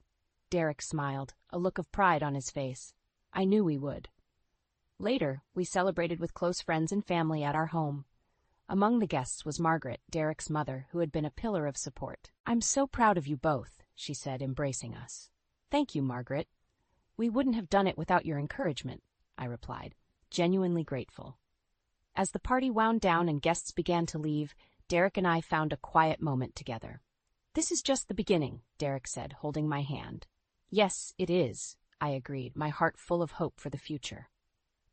A: Derek smiled, a look of pride on his face. I knew we would. Later, we celebrated with close friends and family at our home. Among the guests was Margaret, Derek's mother, who had been a pillar of support. I'm so proud of you both, she said, embracing us. Thank you, Margaret. We wouldn't have done it without your encouragement, I replied, genuinely grateful. As the party wound down and guests began to leave, Derek and I found a quiet moment together. This is just the beginning, Derek said, holding my hand. Yes, it is, I agreed, my heart full of hope for the future.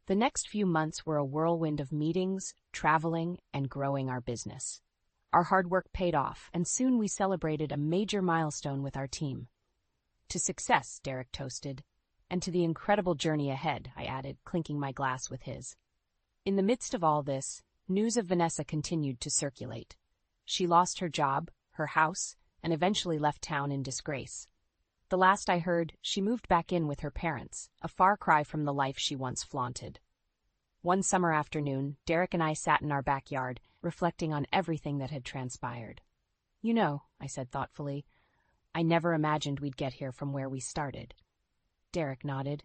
A: The next few months were a whirlwind of meetings, traveling, and growing our business. Our hard work paid off, and soon we celebrated a major milestone with our team. To success, Derek toasted, and to the incredible journey ahead, I added, clinking my glass with his. In the midst of all this, news of Vanessa continued to circulate. She lost her job, her house, and eventually left town in disgrace. The last I heard, she moved back in with her parents, a far cry from the life she once flaunted. One summer afternoon, Derek and I sat in our backyard, reflecting on everything that had transpired. You know, I said thoughtfully, I never imagined we'd get here from where we started. Derek nodded.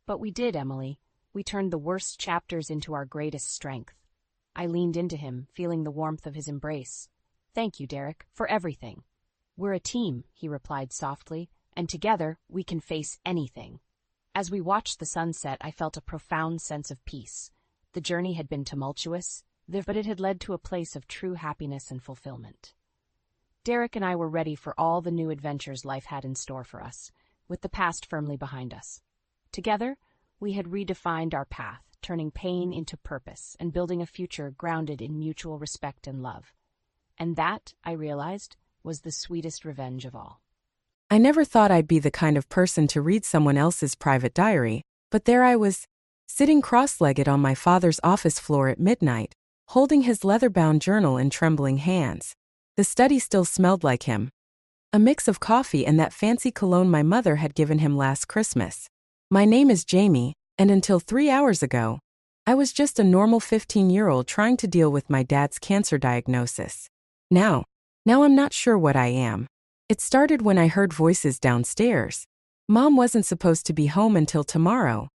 A: But we did, Emily. We turned the worst chapters into our greatest strength. I leaned into him, feeling the warmth of his embrace. Thank you, Derek, for everything. We're a team, he replied softly, and together we can face anything. As we watched the sunset, I felt a profound sense of peace. The journey had been tumultuous, but it had led to a place of true happiness and fulfillment. Derek and I were ready for all the new adventures life had in store for us, with the past firmly behind us. Together, we had redefined our path, turning pain into purpose and building a future grounded in mutual respect and love. And that, I realized, was the sweetest revenge of all.
C: I never thought I'd be the kind of person to read someone else's private diary, but there I was, sitting cross-legged on my father's office floor at midnight, holding his leather-bound journal in trembling hands. The study still smelled like him. A mix of coffee and that fancy cologne my mother had given him last Christmas. My name is Jamie, and until 3 hours ago, I was just a normal 15-year-old trying to deal with my dad's cancer diagnosis. Now I'm not sure what I am. It started when I heard voices downstairs. Mom wasn't supposed to be home until tomorrow.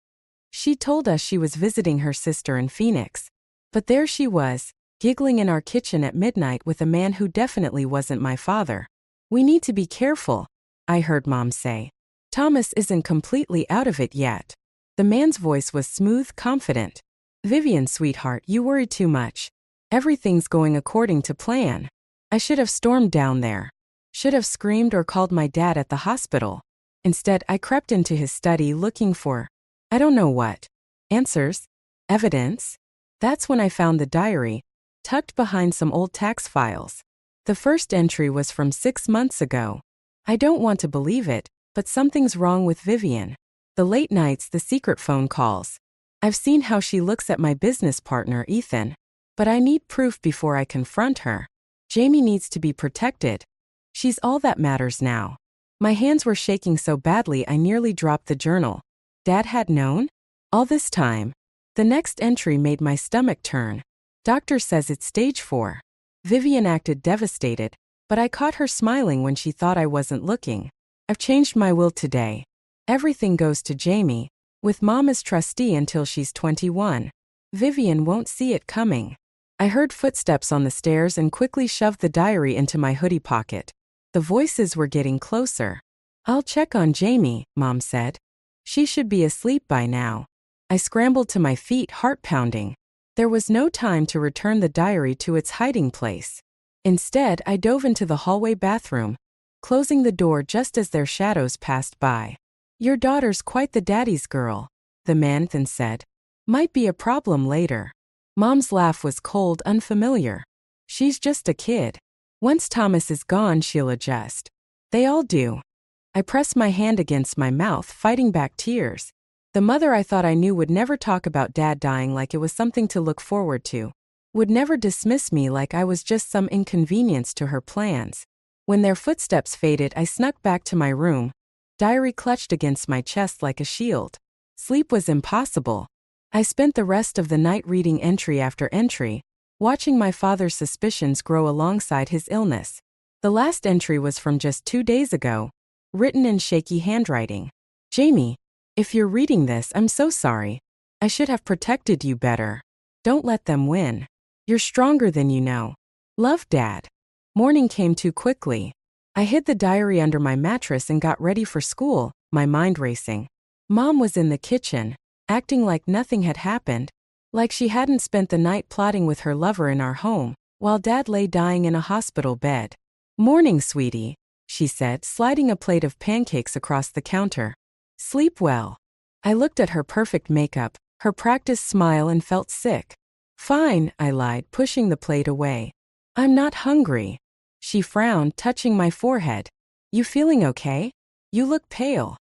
C: She told us she was visiting her sister in Phoenix. But there she was, giggling in our kitchen at midnight with a man who definitely wasn't my father. We need to be careful, I heard Mom say. Thomas isn't completely out of it yet. The man's voice was smooth, confident. Vivian, sweetheart, you worry too much. Everything's going according to plan. I should have stormed down there. Should have screamed or called my dad at the hospital. Instead, I crept into his study looking for, I don't know what. Answers? Evidence? That's when I found the diary, tucked behind some old tax files. The first entry was from 6 months ago. I don't want to believe it, but something's wrong with Vivian. The late nights, the secret phone calls. I've seen how she looks at my business partner, Ethan. But I need proof before I confront her. Jamie needs to be protected. She's all that matters now. My hands were shaking so badly I nearly dropped the journal. Dad had known? All this time. The next entry made my stomach turn. Doctor says it's stage 4. Vivian acted devastated, but I caught her smiling when she thought I wasn't looking. I've changed my will today. Everything goes to Jamie, with Mom as trustee until she's 21. Vivian won't see it coming. I heard footsteps on the stairs and quickly shoved the diary into my hoodie pocket. The voices were getting closer. I'll check on Jamie, Mom said. She should be asleep by now. I scrambled to my feet, heart pounding. There was no time to return the diary to its hiding place. Instead, I dove into the hallway bathroom, closing the door just as their shadows passed by. Your daughter's quite the daddy's girl, the man then said. Might be a problem later. Mom's laugh was cold, unfamiliar. She's just a kid. Once Thomas is gone, she'll adjust. They all do. I pressed my hand against my mouth, fighting back tears. The mother I thought I knew would never talk about Dad dying like it was something to look forward to. Would never dismiss me like I was just some inconvenience to her plans. When their footsteps faded, I snuck back to my room, diary clutched against my chest like a shield. Sleep was impossible. I spent the rest of the night reading entry after entry, watching my father's suspicions grow alongside his illness. The last entry was from just 2 days ago, written in shaky handwriting. Jamie, if you're reading this, I'm so sorry. I should have protected you better. Don't let them win. You're stronger than you know. Love, Dad. Morning came too quickly. I hid the diary under my mattress and got ready for school, my mind racing. Mom was in the kitchen, acting like nothing had happened, like she hadn't spent the night plotting with her lover in our home, while Dad lay dying in a hospital bed. Morning, sweetie, she said, sliding a plate of pancakes across the counter. Sleep well. I looked at her perfect makeup, her practiced smile, and felt sick. Fine, I lied, pushing the plate away. I'm not hungry. She frowned, touching my forehead. You feeling okay? You look pale.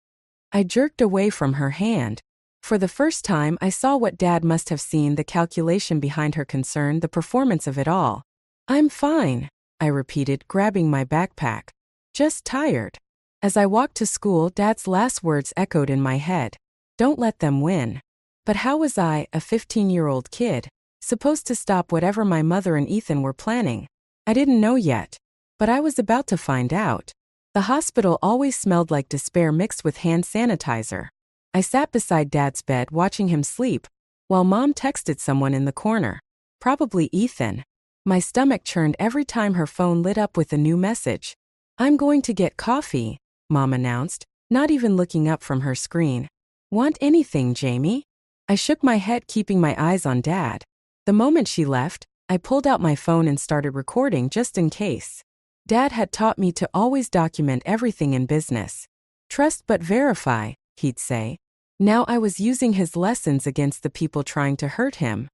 C: I jerked away from her hand. For the first time, I saw what Dad must have seen, the calculation behind her concern, the performance of it all. I'm fine, I repeated, grabbing my backpack. Just tired. As I walked to school, Dad's last words echoed in my head. Don't let them win. But how was I, a 15-year-old kid, supposed to stop whatever my mother and Ethan were planning? I didn't know yet. But I was about to find out. The hospital always smelled like despair mixed with hand sanitizer. I sat beside Dad's bed watching him sleep, while Mom texted someone in the corner. Probably Ethan. My stomach churned every time her phone lit up with a new message. "I'm going to get coffee," Mom announced, not even looking up from her screen. "Want anything, Jamie?" I shook my head, keeping my eyes on Dad. The moment she left, I pulled out my phone and started recording just in case. Dad had taught me to always document everything in business. "Trust but verify," he'd say. Now I was using his lessons against the people trying to hurt him.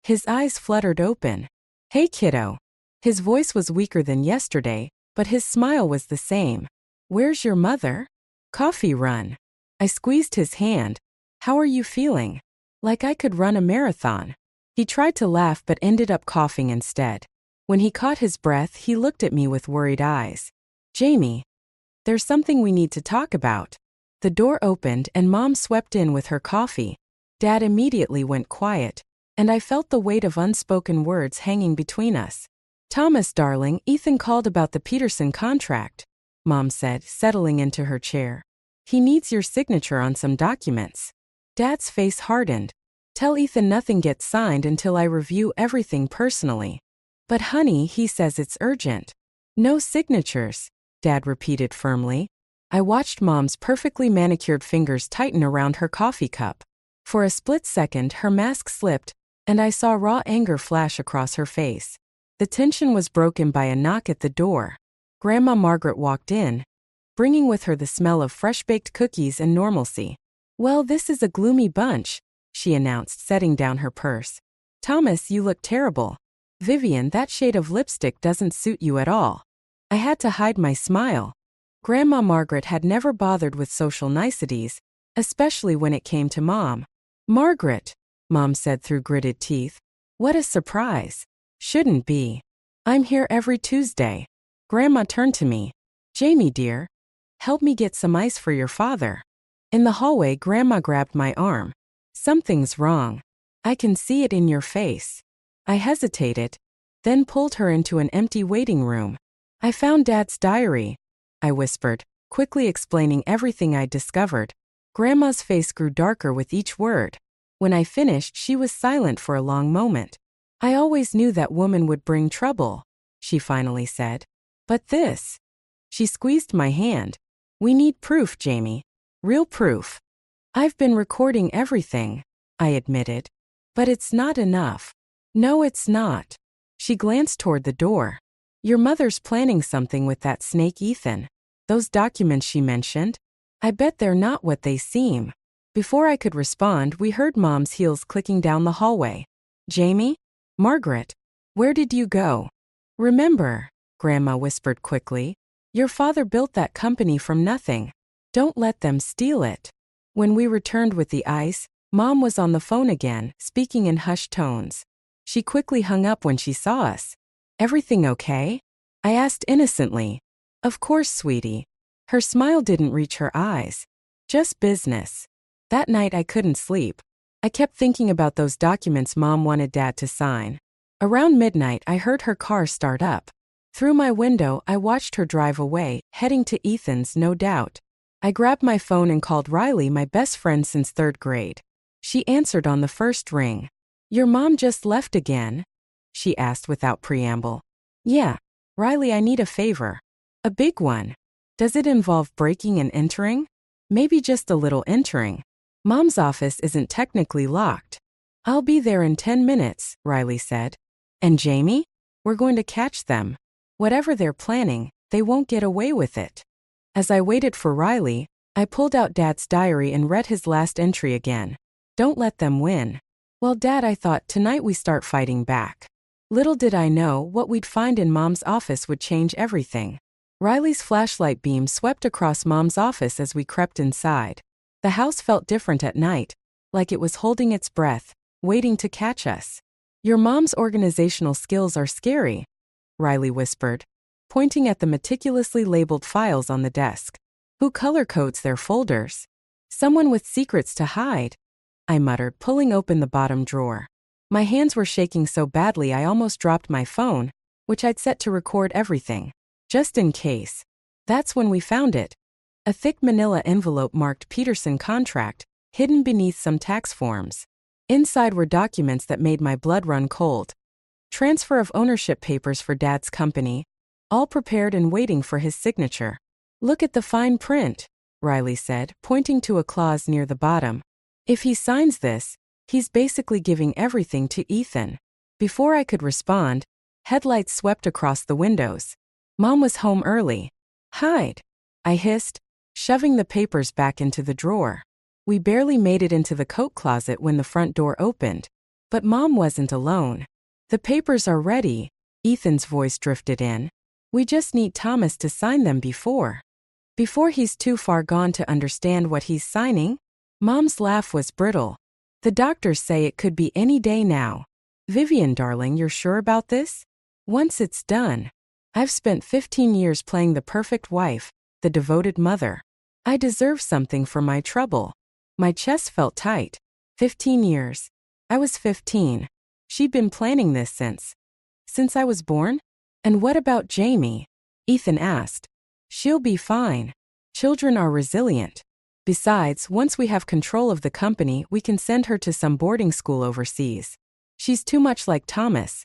C: His eyes fluttered open. "Hey, kiddo." His voice was weaker than yesterday, but his smile was the same. "Where's your mother?" "Coffee run." I squeezed his hand. "How are you feeling?" Like I could run a marathon. He tried to laugh but ended up coughing instead. When he caught his breath, he looked at me with worried eyes. "Jamie, there's something we need to talk about." The door opened and Mom swept in with her coffee. Dad immediately went quiet, and I felt the weight of unspoken words hanging between us. "Thomas, darling, Ethan called about the Peterson contract," Mom said, settling into her chair. "He needs your signature on some documents." Dad's face hardened. "Tell Ethan nothing gets signed until I review everything personally." "But honey, he says it's urgent." "No signatures," Dad repeated firmly. I watched Mom's perfectly manicured fingers tighten around her coffee cup. For a split second, her mask slipped, and I saw raw anger flash across her face. The tension was broken by a knock at the door. Grandma Margaret walked in, bringing with her the smell of fresh-baked cookies and normalcy. "Well, this is a gloomy bunch," she announced, setting down her purse. "Thomas, you look terrible. Vivian, that shade of lipstick doesn't suit you at all." I had to hide my smile. Grandma Margaret had never bothered with social niceties, especially when it came to Mom. "Margaret," Mom said through gritted teeth. "What a surprise." "Shouldn't be. I'm here every Tuesday." Grandma turned to me. "Jamie, dear, help me get some ice for your father." In the hallway, Grandma grabbed my arm. "Something's wrong. I can see it in your face." I hesitated, then pulled her into an empty waiting room. "I found Dad's diary," I whispered, quickly explaining everything I'd discovered. Grandma's face grew darker with each word. When I finished, she was silent for a long moment. "I always knew that woman would bring trouble," she finally said. "But this..." She squeezed my hand. "We need proof, Jamie. Real proof." "I've been recording everything," I admitted. "But it's not enough." "No, it's not." She glanced toward the door. "Your mother's planning something with that snake Ethan. Those documents she mentioned, I bet they're not what they seem." Before I could respond, we heard Mom's heels clicking down the hallway. "Jamie? Margaret? Where did you go?" "Remember," Grandma whispered quickly, "your father built that company from nothing. Don't let them steal it." When we returned with the ice, Mom was on the phone again, speaking in hushed tones. She quickly hung up when she saw us. "Everything okay?" I asked innocently. "Of course, sweetie." Her smile didn't reach her eyes. "Just business." That night I couldn't sleep. I kept thinking about those documents Mom wanted Dad to sign. Around midnight, I heard her car start up. Through my window, I watched her drive away, heading to Ethan's, no doubt. I grabbed my phone and called Riley, my best friend since third grade. She answered on the first ring. "Your mom just left again?" she asked without preamble. "Yeah. Riley, I need a favor." "A big one. Does it involve breaking and entering?" "Maybe just a little entering. Mom's office isn't technically locked." "I'll be there in 10 minutes, Riley said. "And Jamie? We're going to catch them. Whatever they're planning, they won't get away with it." As I waited for Riley, I pulled out Dad's diary and read his last entry again. "Don't let them win." "Well, Dad, I thought tonight we start fighting back." Little did I know what we'd find in Mom's office would change everything. Riley's flashlight beam swept across Mom's office as we crept inside. The house felt different at night, like it was holding its breath, waiting to catch us. "Your mom's organizational skills are scary," Riley whispered, pointing at the meticulously labeled files on the desk. "Who color codes their folders?" "Someone with secrets to hide," I muttered, pulling open the bottom drawer. My hands were shaking so badly I almost dropped my phone, which I'd set to record everything. Just in case. That's when we found it. A thick manila envelope marked Peterson contract, hidden beneath some tax forms. Inside were documents that made my blood run cold. Transfer of ownership papers for Dad's company, all prepared and waiting for his signature. Look at the fine print, Riley said, pointing to a clause near the bottom. If he signs this, he's basically giving everything to Ethan. Before I could respond, headlights swept across the windows. Mom was home early. Hide, I hissed, shoving the papers back into the drawer. We barely made it into the coat closet when the front door opened. But Mom wasn't alone. The papers are ready, Ethan's voice drifted in. We just need Thomas to sign them before he's too far gone to understand what he's signing. Mom's laugh was brittle. The doctors say it could be any day now. Vivian, darling, you're sure about this? Once it's done. I've spent 15 years playing the perfect wife, the devoted mother. I deserve something for my trouble. My chest felt tight. 15 years. I was 15. She'd been planning this since I was born? And what about Jamie? Ethan asked. She'll be fine. Children are resilient. Besides, once we have control of the company, we can send her to some boarding school overseas. She's too much like Thomas.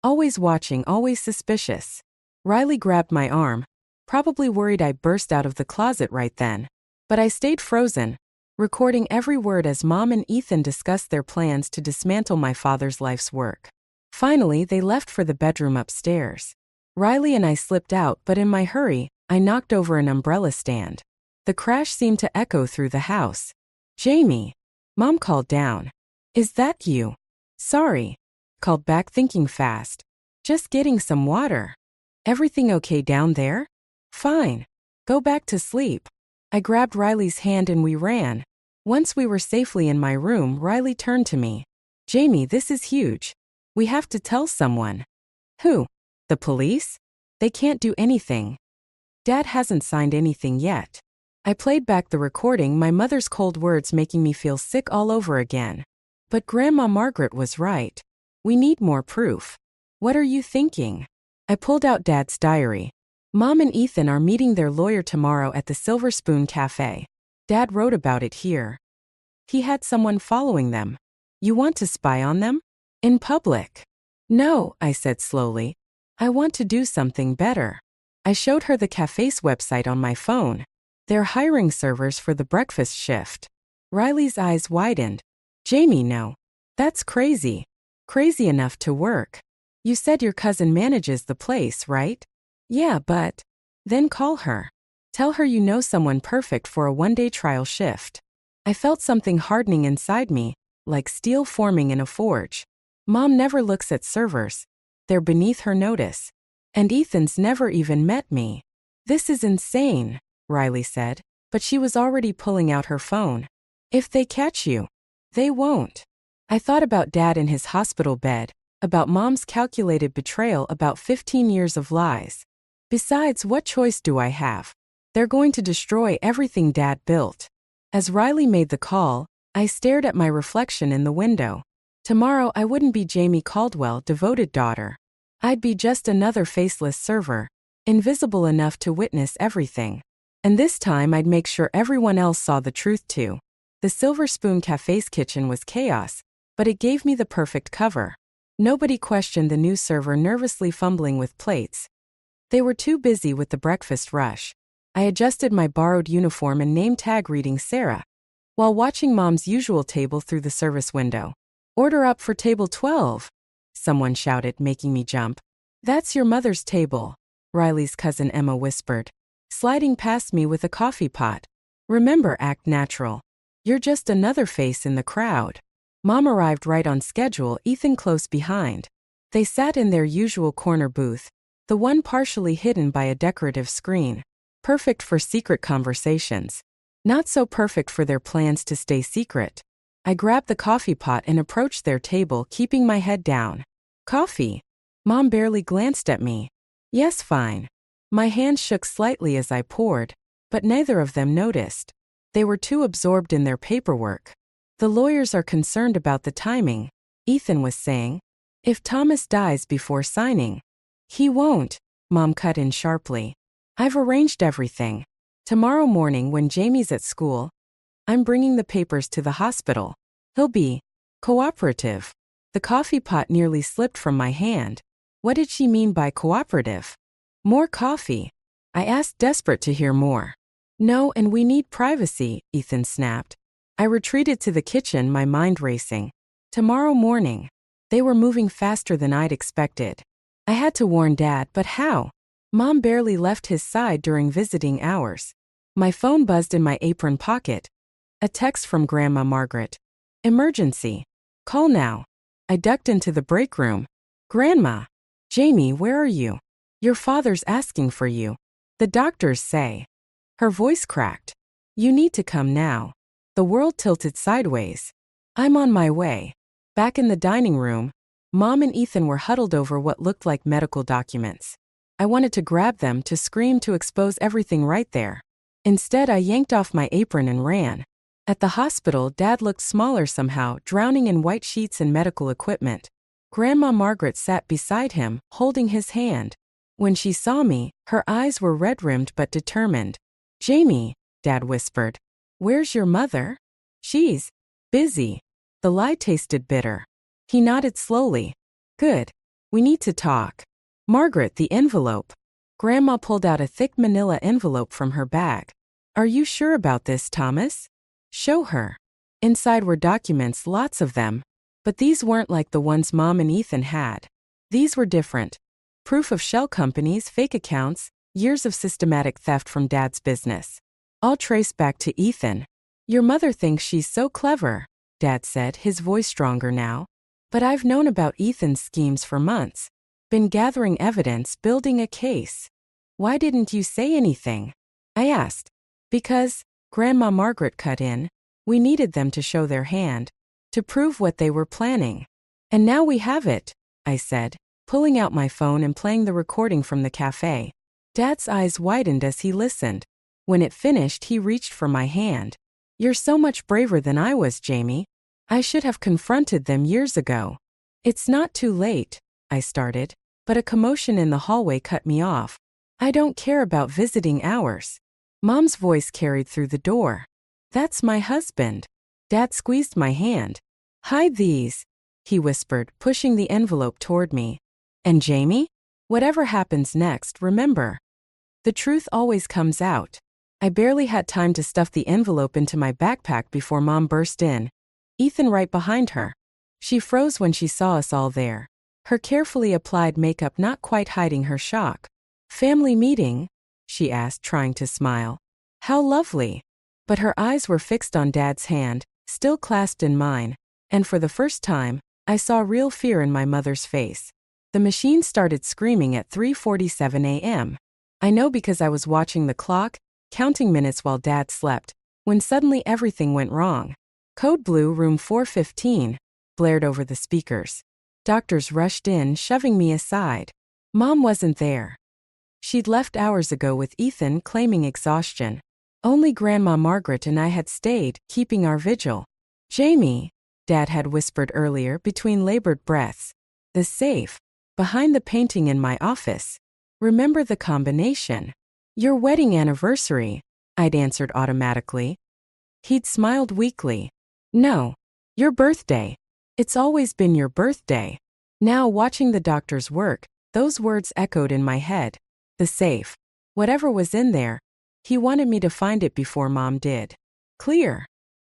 C: Always watching, always suspicious. Riley grabbed my arm, probably worried I burst out of the closet right then. But I stayed frozen, recording every word as Mom and Ethan discussed their plans to dismantle my father's life's work. Finally, they left for the bedroom upstairs. Riley and I slipped out, but in my hurry, I knocked over an umbrella stand. The crash seemed to echo through the house. Jamie, Mom called down. Is that you? Sorry. Called back thinking fast. Just getting some water. Everything okay down there? Fine. Go back to sleep. I grabbed Riley's hand and we ran. Once we were safely in my room, Riley turned to me. Jamie, this is huge. We have to tell someone. Who? The police? They can't do anything. Dad hasn't signed anything yet. I played back the recording, my mother's cold words making me feel sick all over again. But Grandma Margaret was right. We need more proof. What are you thinking? I pulled out Dad's diary. Mom and Ethan are meeting their lawyer tomorrow at the Silver Spoon Cafe. Dad wrote about it here. He had someone following them. You want to spy on them? In public? No, I said slowly. I want to do something better. I showed her the cafe's website on my phone. They're hiring servers for the breakfast shift. Riley's eyes widened. Jamie, no. That's crazy. Crazy enough to work. You said your cousin manages the place, right? Yeah, but... Then call her. Tell her you know someone perfect for a one-day trial shift. I felt something hardening inside me, like steel forming in a forge. Mom never looks at servers. They're beneath her notice. And Ethan's never even met me. This is insane, Riley said, but she was already pulling out her phone. If they catch you, they won't. I thought about Dad in his hospital bed, about Mom's calculated betrayal, about 15 years of lies. Besides, what choice do I have? They're going to destroy everything Dad built. As Riley made the call, I stared at my reflection in the window. Tomorrow I wouldn't be Jamie Caldwell, devoted daughter. I'd be just another faceless server, invisible enough to witness everything. And this time I'd make sure everyone else saw the truth too. The Silver Spoon Cafe's kitchen was chaos, but it gave me the perfect cover. Nobody questioned the new server nervously fumbling with plates. They were too busy with the breakfast rush. I adjusted my borrowed uniform and name tag reading Sarah, while watching Mom's usual table through the service window. Order up for table 12, someone shouted, making me jump. That's your mother's table, Riley's cousin Emma whispered, sliding past me with a coffee pot. Remember, act natural. You're just another face in the crowd. Mom arrived right on schedule, Ethan close behind. They sat in their usual corner booth, the one partially hidden by a decorative screen. Perfect for secret conversations. Not so perfect for their plans to stay secret. I grabbed the coffee pot and approached their table, keeping my head down. Coffee? Mom barely glanced at me. Yes, fine. My hand shook slightly as I poured, but neither of them noticed. They were too absorbed in their paperwork. The lawyers are concerned about the timing, Ethan was saying. If Thomas dies before signing. He won't, Mom cut in sharply. I've arranged everything. Tomorrow morning when Jamie's at school, I'm bringing the papers to the hospital. He'll be cooperative. The coffee pot nearly slipped from my hand. What did she mean by cooperative? More coffee? I asked, desperate to hear more. No, and we need privacy, Ethan snapped. I retreated to the kitchen, my mind racing. Tomorrow morning. They were moving faster than I'd expected. I had to warn Dad, but how? Mom barely left his side during visiting hours. My phone buzzed in my apron pocket. A text from Grandma Margaret. Emergency. Call now. I ducked into the break room. Grandma. Jamie, where are you? Your father's asking for you. The doctors say. Her voice cracked. You need to come now. The world tilted sideways. I'm on my way. Back in the dining room, Mom and Ethan were huddled over what looked like medical documents. I wanted to grab them, to scream, to expose everything right there. Instead, I yanked off my apron and ran. At the hospital, Dad looked smaller somehow, drowning in white sheets and medical equipment. Grandma Margaret sat beside him, holding his hand. When she saw me, her eyes were red-rimmed but determined. Jamie, Dad whispered. Where's your mother? She's busy. The lie tasted bitter. He nodded slowly. Good. We need to talk. Margaret, the envelope. Grandma pulled out a thick manila envelope from her bag. Are you sure about this, Thomas? Show her. Inside were documents, lots of them. But these weren't like the ones Mom and Ethan had. These were different. Proof of shell companies, fake accounts, years of systematic theft from Dad's business. All traced back to Ethan. Your mother thinks she's so clever, Dad said, his voice stronger now. But I've known about Ethan's schemes for months. Been gathering evidence, building a case. Why didn't you say anything? I asked. Because, Grandma Margaret cut in, we needed them to show their hand, to prove what they were planning. And now we have it, I said, pulling out my phone and playing the recording from the cafe. Dad's eyes widened as he listened. When it finished, he reached for my hand. You're so much braver than I was, Jamie. I should have confronted them years ago. It's not too late, I started, but a commotion in the hallway cut me off. I don't care about visiting hours. Mom's voice carried through the door. That's my husband. Dad squeezed my hand. Hide these, he whispered, pushing the envelope toward me. And Jamie? Whatever happens next, remember. The truth always comes out. I barely had time to stuff the envelope into my backpack before Mom burst in. Ethan right behind her. She froze when she saw us all there. Her carefully applied makeup not quite hiding her shock. Family meeting? She asked, trying to smile. How lovely. But her eyes were fixed on Dad's hand, still clasped in mine, and for the first time, I saw real fear in my mother's face. The machine started screaming at 3:47 a.m. I know because I was watching the clock, counting minutes while Dad slept, when suddenly everything went wrong. Code Blue, room 415, blared over the speakers. Doctors rushed in, shoving me aside. Mom wasn't there. She'd left hours ago with Ethan, claiming exhaustion. Only Grandma Margaret and I had stayed, keeping our vigil. Jamie, Dad had whispered earlier between labored breaths. The safe. Behind the painting in my office. Remember the combination. Your wedding anniversary, I'd answered automatically. He'd smiled weakly. No. Your birthday. It's always been your birthday. Now, watching the doctor's work, those words echoed in my head. The safe. Whatever was in there, he wanted me to find it before Mom did. Clear.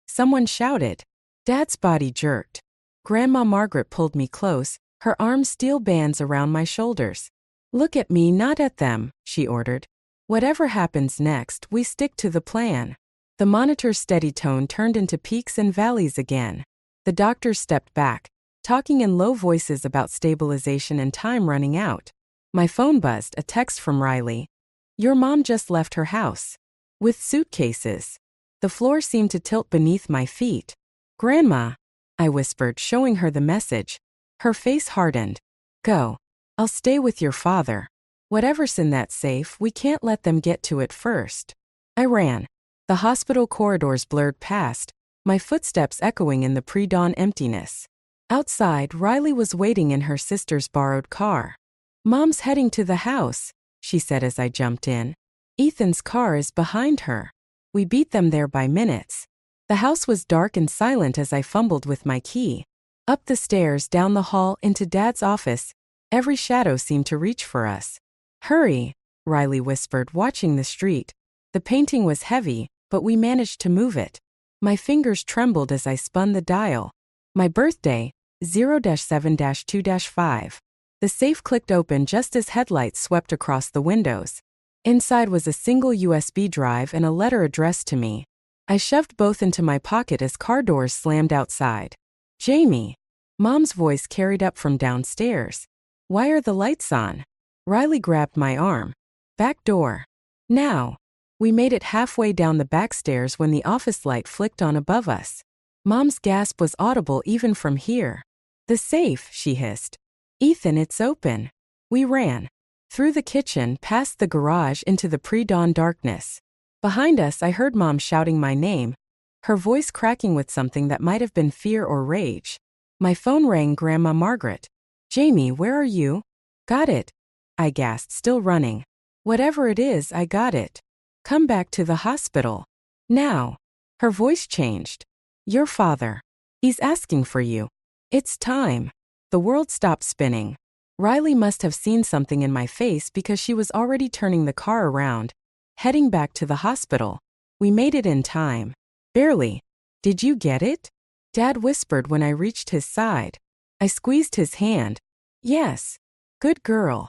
C: Someone shouted. Dad's body jerked. Grandma Margaret pulled me close, her arms steel bands around my shoulders. Look at me, not at them, she ordered. Whatever happens next, we stick to the plan. The monitor's steady tone turned into peaks and valleys again. The doctors stepped back, talking in low voices about stabilization and time running out. My phone buzzed, a text from Riley. Your mom just left her house. With suitcases. The floor seemed to tilt beneath my feet. Grandma, I whispered, showing her the message. Her face hardened. Go. I'll stay with your father. Whatever's in that safe, we can't let them get to it first. I ran. The hospital corridors blurred past, my footsteps echoing in the pre-dawn emptiness. Outside, Riley was waiting in her sister's borrowed car. Mom's heading to the house, she said as I jumped in. Ethan's car is behind her. We beat them there by minutes. The house was dark and silent as I fumbled with my key. Up the stairs, down the hall, into Dad's office. Every shadow seemed to reach for us. Hurry, Riley whispered, watching the street. The painting was heavy, but we managed to move it. My fingers trembled as I spun the dial. My birthday, 0-7-2-5. The safe clicked open just as headlights swept across the windows. Inside was a single USB drive and a letter addressed to me. I shoved both into my pocket as car doors slammed outside. Jamie. Mom's voice carried up from downstairs. Why are the lights on? Riley grabbed my arm. Back door. Now. We made it halfway down the back stairs when the office light flicked on above us. Mom's gasp was audible even from here. The safe, she hissed. Ethan, it's open. We ran. Through the kitchen, past the garage, into the pre-dawn darkness. Behind us, I heard Mom shouting my name, her voice cracking with something that might have been fear or rage. My phone rang. Grandma Margaret. Jamie, where are you? Got it. I gasped, still running. Whatever it is, I got it. Come back to the hospital. Now. Her voice changed. Your father. He's asking for you. It's time. The world stopped spinning. Riley must have seen something in my face because she was already turning the car around, heading back to the hospital. We made it in time. Barely. Did you get it? Dad whispered when I reached his side. I squeezed his hand. Yes. Good girl.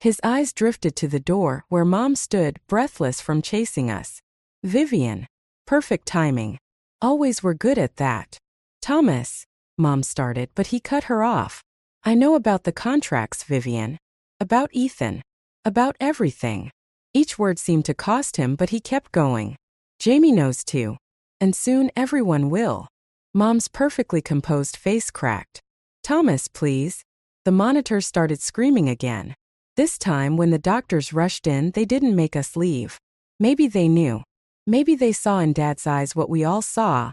C: His eyes drifted to the door where Mom stood, breathless from chasing us. Vivian. Perfect timing. Always were good at that. Thomas. Mom started, but he cut her off. I know about the contracts, Vivian. About Ethan. About everything. Each word seemed to cost him, but he kept going. Jamie knows too. And soon everyone will. Mom's perfectly composed face cracked. Thomas, please. The monitor started screaming again. This time, when the doctors rushed in, they didn't make us leave. Maybe they knew. Maybe they saw in Dad's eyes what we all saw.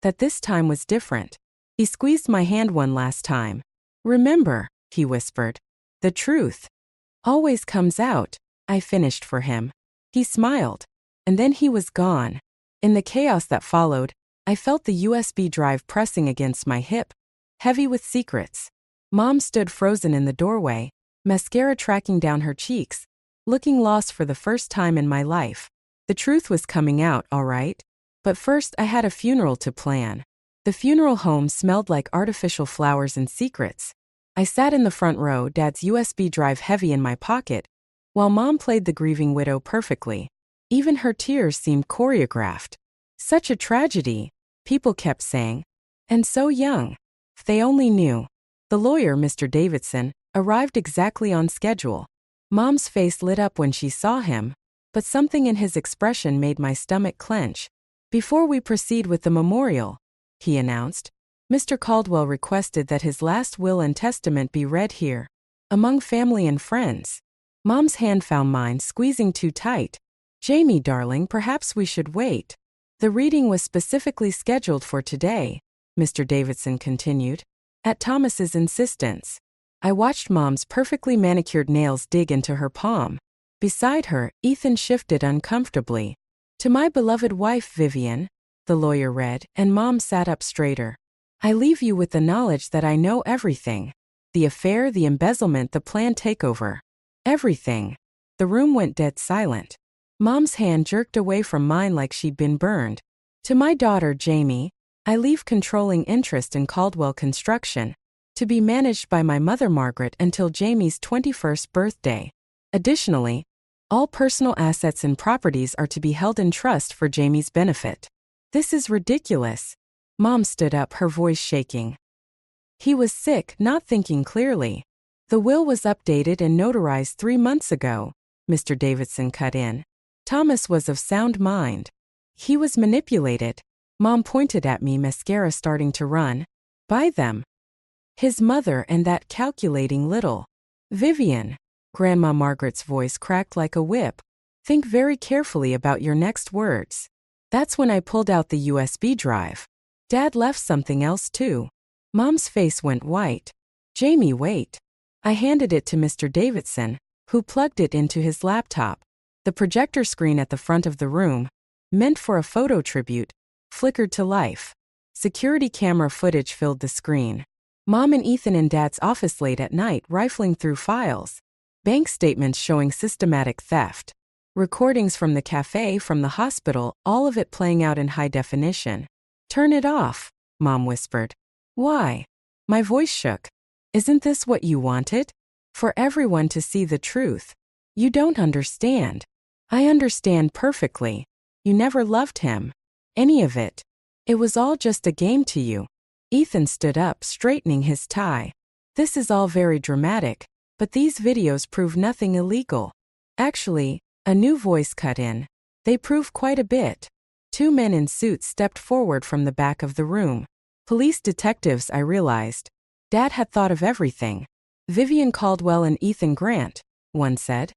C: That this time was different. He squeezed my hand one last time. Remember, he whispered. The truth always comes out. I finished for him. He smiled. And then he was gone. In the chaos that followed, I felt the USB drive pressing against my hip, heavy with secrets. Mom stood frozen in the doorway, mascara tracking down her cheeks, looking lost for the first time in my life. The truth was coming out, all right. But first I had a funeral to plan. The funeral home smelled like artificial flowers and secrets. I sat in the front row, Dad's USB drive heavy in my pocket, while Mom played the grieving widow perfectly. Even her tears seemed choreographed. Such a tragedy, people kept saying. And so young. If they only knew. The lawyer, Mr. Davidson, arrived exactly on schedule. Mom's face lit up when she saw him, but something in his expression made my stomach clench. Before we proceed with the memorial, he announced, Mr. Caldwell requested that his last will and testament be read here, among family and friends. Mom's hand found mine, squeezing too tight. Jamie, darling, perhaps we should wait. The reading was specifically scheduled for today, Mr. Davidson continued, at Thomas's insistence. I watched Mom's perfectly manicured nails dig into her palm. Beside her, Ethan shifted uncomfortably. To my beloved wife, Vivian, the lawyer read, and Mom sat up straighter. I leave you with the knowledge that I know everything. The affair, the embezzlement, the planned takeover. Everything. The room went dead silent. Mom's hand jerked away from mine like she'd been burned. To my daughter, Jamie, I leave controlling interest in Caldwell Construction, to be managed by my mother Margaret until Jamie's 21st birthday. Additionally, all personal assets and properties are to be held in trust for Jamie's benefit. This is ridiculous. Mom stood up, her voice shaking. He was sick, not thinking clearly. The will was updated and notarized 3 months ago, Mr. Davidson cut in. Thomas was of sound mind. He was manipulated. Mom pointed at me, mascara starting to run. By them. His mother and that calculating little Vivian. Grandma Margaret's voice cracked like a whip. Think very carefully about your next words. That's when I pulled out the USB drive. Dad left something else too. Mom's face went white. Jamie, wait. I handed it to Mr. Davidson, who plugged it into his laptop. The projector screen at the front of the room, meant for a photo tribute, flickered to life. Security camera footage filled the screen. Mom and Ethan in Dad's office late at night rifling through files. Bank statements showing systematic theft. Recordings from the cafe, from the hospital, all of it playing out in high definition. "Turn it off," Mom whispered. "Why?" My voice shook. "Isn't this what you wanted? For everyone to see the truth. You don't understand." "I understand perfectly. You never loved him. Any of it. It was all just a game to you." Ethan stood up, straightening his tie. "This is all very dramatic, but these videos prove nothing illegal. Actually," a new voice cut in, "they prove quite a bit." Two men in suits stepped forward from the back of the room. "Police detectives," I realized. Dad had thought of everything. "Vivian Caldwell and Ethan Grant," one said.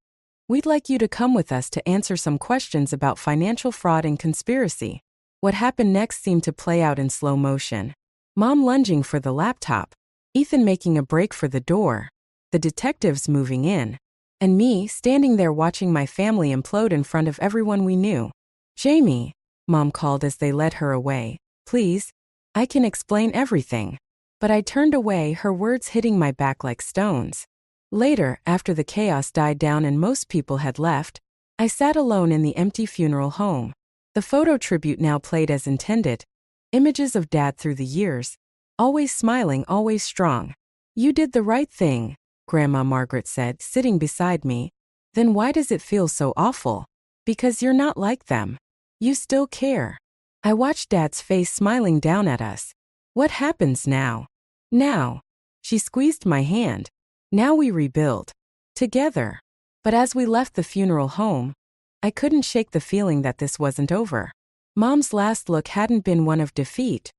C: "We'd like you to come with us to answer some questions about financial fraud and conspiracy." What happened next seemed to play out in slow motion. Mom lunging for the laptop, Ethan making a break for the door, the detectives moving in, and me standing there watching my family implode in front of everyone we knew. "Jamie," Mom called as they led her away, "please, I can explain everything." But I turned away, her words hitting my back like stones. Later, after the chaos died down and most people had left, I sat alone in the empty funeral home. The photo tribute now played as intended. Images of Dad through the years. Always smiling, always strong. "You did the right thing," Grandma Margaret said, sitting beside me. "Then why does it feel so awful?" "Because you're not like them. You still care." I watched Dad's face smiling down at us. "What happens now?" "Now." She squeezed my hand. "Now we rebuild. Together." But as we left the funeral home, I couldn't shake the feeling that this wasn't over. Mom's last look hadn't been one of defeat.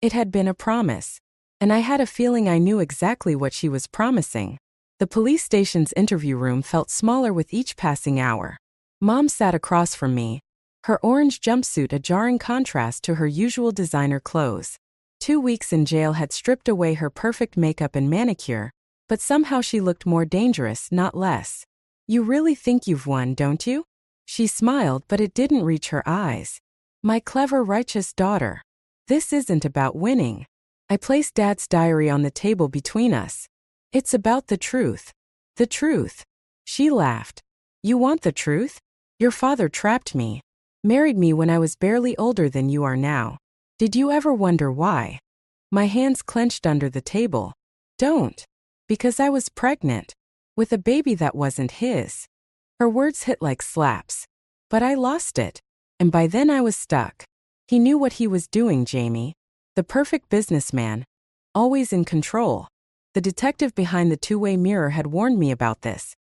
C: It had been a promise. And I had a feeling I knew exactly what she was promising. The police station's interview room felt smaller with each passing hour. Mom sat across from me, her orange jumpsuit a jarring contrast to her usual designer clothes. 2 weeks in jail had stripped away her perfect makeup and manicure, but somehow she looked more dangerous, not less. "You really think you've won, don't you?" She smiled, but it didn't reach her eyes. "My clever, righteous daughter. This isn't about winning." I placed Dad's diary on the table between us. "It's about the truth." "The truth." She laughed. "You want the truth? Your father trapped me. Married me when I was barely older than you are now. Did you ever wonder why?" My hands clenched under the table. "Don't." "Because I was pregnant. With a baby that wasn't his." Her words hit like slaps. "But I lost it. And by then I was stuck." He knew what he was doing, Jamie. The perfect businessman. Always in control. The detective behind the two-way mirror had warned me about this.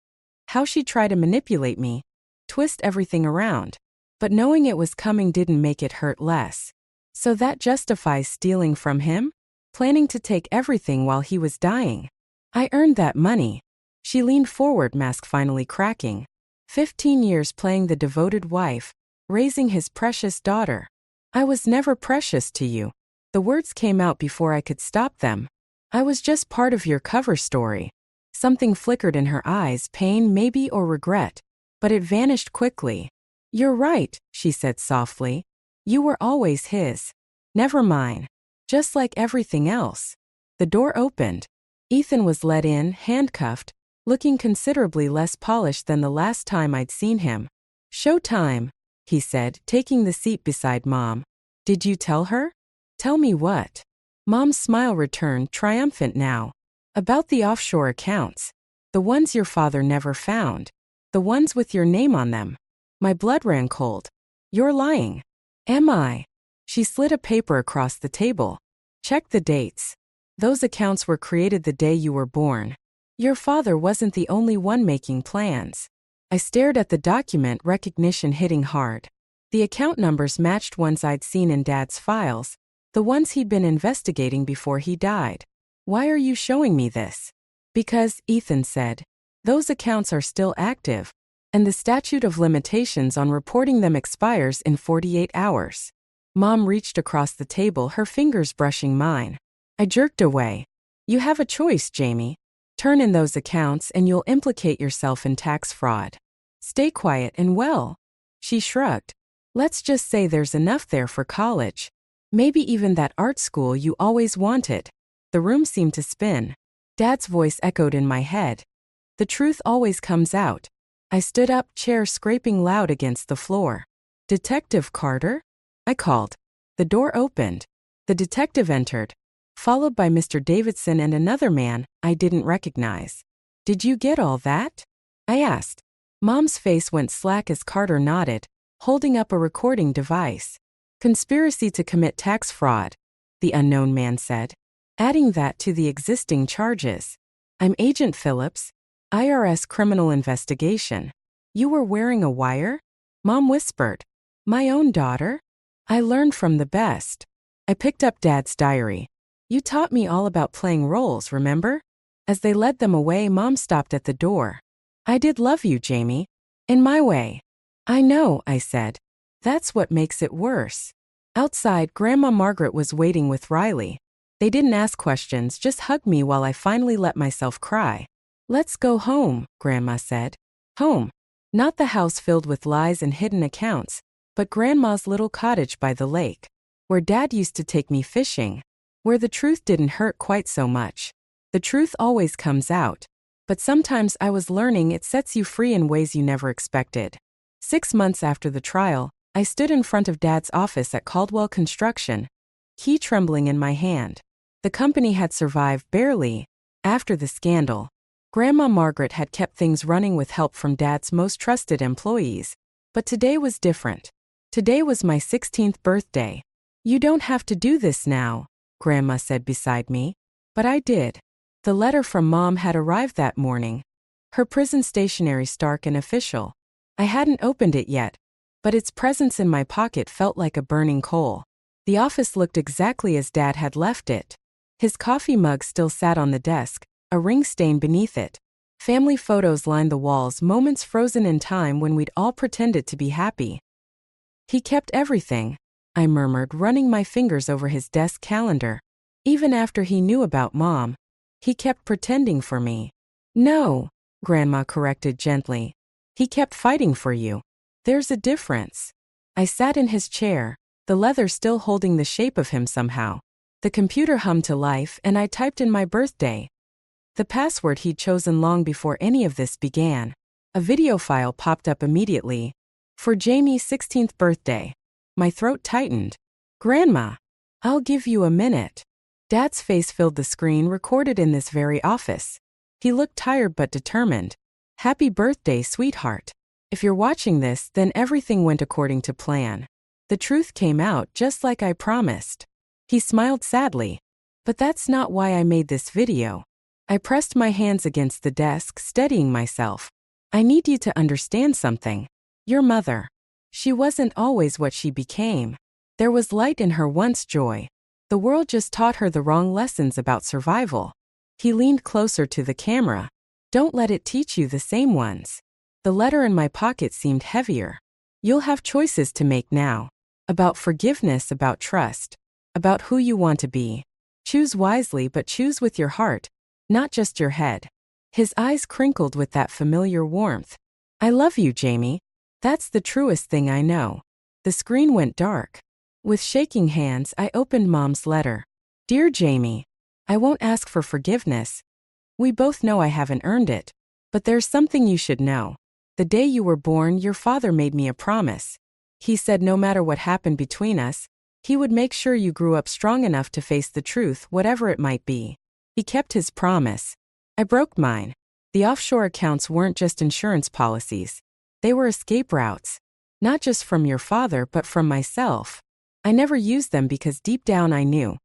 C: How she'd try to manipulate me, twist everything around. But knowing it was coming didn't make it hurt less. So that justifies stealing from him? Planning to take everything while he was dying. I earned that money. She leaned forward, mask finally cracking. 15 years playing the devoted wife, raising his precious daughter. "I was never precious to you." The words came out before I could stop them. "I was just part of your cover story." Something flickered in her eyes, pain maybe or regret, but it vanished quickly. "You're right," she said softly. "You were always his. Never mine. Just like everything else." The door opened. Ethan was let in, handcuffed, looking considerably less polished than the last time I'd seen him. "Showtime," he said, taking the seat beside Mom. "Did you tell her?" "Tell me what?" Mom's smile returned, triumphant now. "About the offshore accounts. The ones your father never found. The ones with your name on them." My blood ran cold. "You're lying." "Am I?" She slid a paper across the table. "Check the dates. Those accounts were created the day you were born. Your father wasn't the only one making plans." I stared at the document, recognition hitting hard. The account numbers matched ones I'd seen in Dad's files, the ones he'd been investigating before he died. "Why are you showing me this?" "Because," Ethan said, "those accounts are still active, and the statute of limitations on reporting them expires in 48 hours. Mom reached across the table, her fingers brushing mine. I jerked away. "You have a choice, Jamie. Turn in those accounts and you'll implicate yourself in tax fraud. Stay quiet and well. She shrugged. Let's just say there's enough there for college. Maybe even that art school you always wanted. The room seemed to spin. Dad's voice echoed in my head. The truth always comes out. I stood up, chair scraping loud against the floor. Detective Carter? I called. The door opened. The detective entered, followed by Mr. Davidson and another man I didn't recognize. Did you get all that? I asked. Mom's face went slack as Carter nodded, holding up a recording device. Conspiracy to commit tax fraud, the unknown man said, adding that to the existing charges. I'm Agent Phillips, IRS Criminal Investigation. You were wearing a wire? Mom whispered. My own daughter? I learned from the best. I picked up Dad's diary. You taught me all about playing roles, remember? As they led them away, Mom stopped at the door. I did love you, Jamie. In my way. I know, I said. That's what makes it worse. Outside, Grandma Margaret was waiting with Riley. They didn't ask questions, just hugged me while I finally let myself cry. Let's go home, Grandma said. Home. Not the house filled with lies and hidden accounts, but Grandma's little cottage by the lake, where Dad used to take me fishing, where the truth didn't hurt quite so much. The truth always comes out, but sometimes I was learning it sets you free in ways you never expected. 6 months after the trial, I stood in front of Dad's office at Caldwell Construction, key trembling in my hand. The company had survived barely. After the scandal, Grandma Margaret had kept things running with help from Dad's most trusted employees. But today was different. Today was my 16th birthday. You don't have to do this now, Grandma said beside me. But I did. The letter from Mom had arrived that morning. Her prison stationery stark and official. I hadn't opened it yet, but its presence in my pocket felt like a burning coal. The office looked exactly as Dad had left it. His coffee mug still sat on the desk, a ring stain beneath it. Family photos lined the walls, moments frozen in time when we'd all pretended to be happy. He kept everything, I murmured, running my fingers over his desk calendar. Even after he knew about Mom, he kept pretending for me. No, Grandma corrected gently. He kept fighting for you. There's a difference. I sat in his chair, the leather still holding the shape of him somehow. The computer hummed to life and I typed in my birthday. The password he'd chosen long before any of this began. A video file popped up immediately. For Jamie's 16th birthday. My throat tightened. Grandma, I'll give you a minute. Dad's face filled the screen, recorded in this very office. He looked tired but determined. Happy birthday, sweetheart. If you're watching this, then everything went according to plan. The truth came out just like I promised. He smiled sadly. But that's not why I made this video. I pressed my hands against the desk, steadying myself. I need you to understand something. Your mother. She wasn't always what she became. There was light in her once, joy. The world just taught her the wrong lessons about survival. He leaned closer to the camera. Don't let it teach you the same ones. The letter in my pocket seemed heavier. You'll have choices to make now. About forgiveness, about trust. About who you want to be. Choose wisely, but choose with your heart, not just your head. His eyes crinkled with that familiar warmth. I love you, Jamie. That's the truest thing I know. The screen went dark. With shaking hands, I opened Mom's letter. Dear Jamie, I won't ask for forgiveness. We both know I haven't earned it. But there's something you should know. The day you were born, your father made me a promise. He said no matter what happened between us, he would make sure you grew up strong enough to face the truth, whatever it might be. He kept his promise. I broke mine. The offshore accounts weren't just insurance policies. They were escape routes. Not just from your father, but from myself. I never used them because deep down I knew.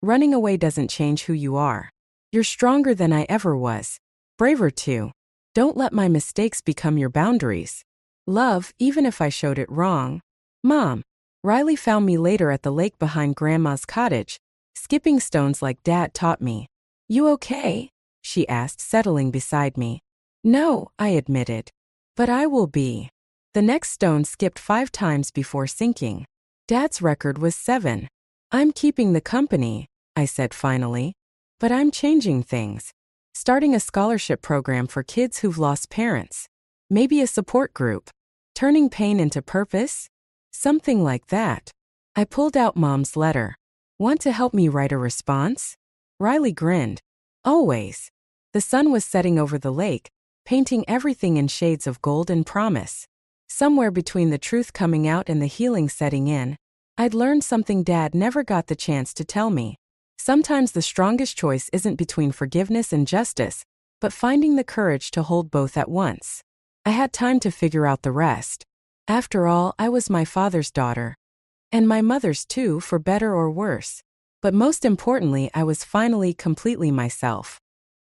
C: Running away doesn't change who you are. You're stronger than I ever was. Braver too. Don't let my mistakes become your boundaries. Love, even if I showed it wrong. Mom. Riley found me later at the lake behind Grandma's cottage, skipping stones like Dad taught me. You okay? She asked, settling beside me. No, I admitted. But I will be. The next stone skipped 5 times before sinking. Dad's record was 7. I'm keeping the company, I said finally. But I'm changing things. Starting a scholarship program for kids who've lost parents. Maybe a support group. Turning pain into purpose? Something like that. I pulled out Mom's letter. Want to help me write a response? Riley grinned. Always. The sun was setting over the lake, painting everything in shades of gold and promise. Somewhere between the truth coming out and the healing setting in, I'd learned something Dad never got the chance to tell me. Sometimes the strongest choice isn't between forgiveness and justice, but finding the courage to hold both at once. I had time to figure out the rest. After all, I was my father's daughter. And my mother's too, for better or worse. But most importantly, I was finally completely myself.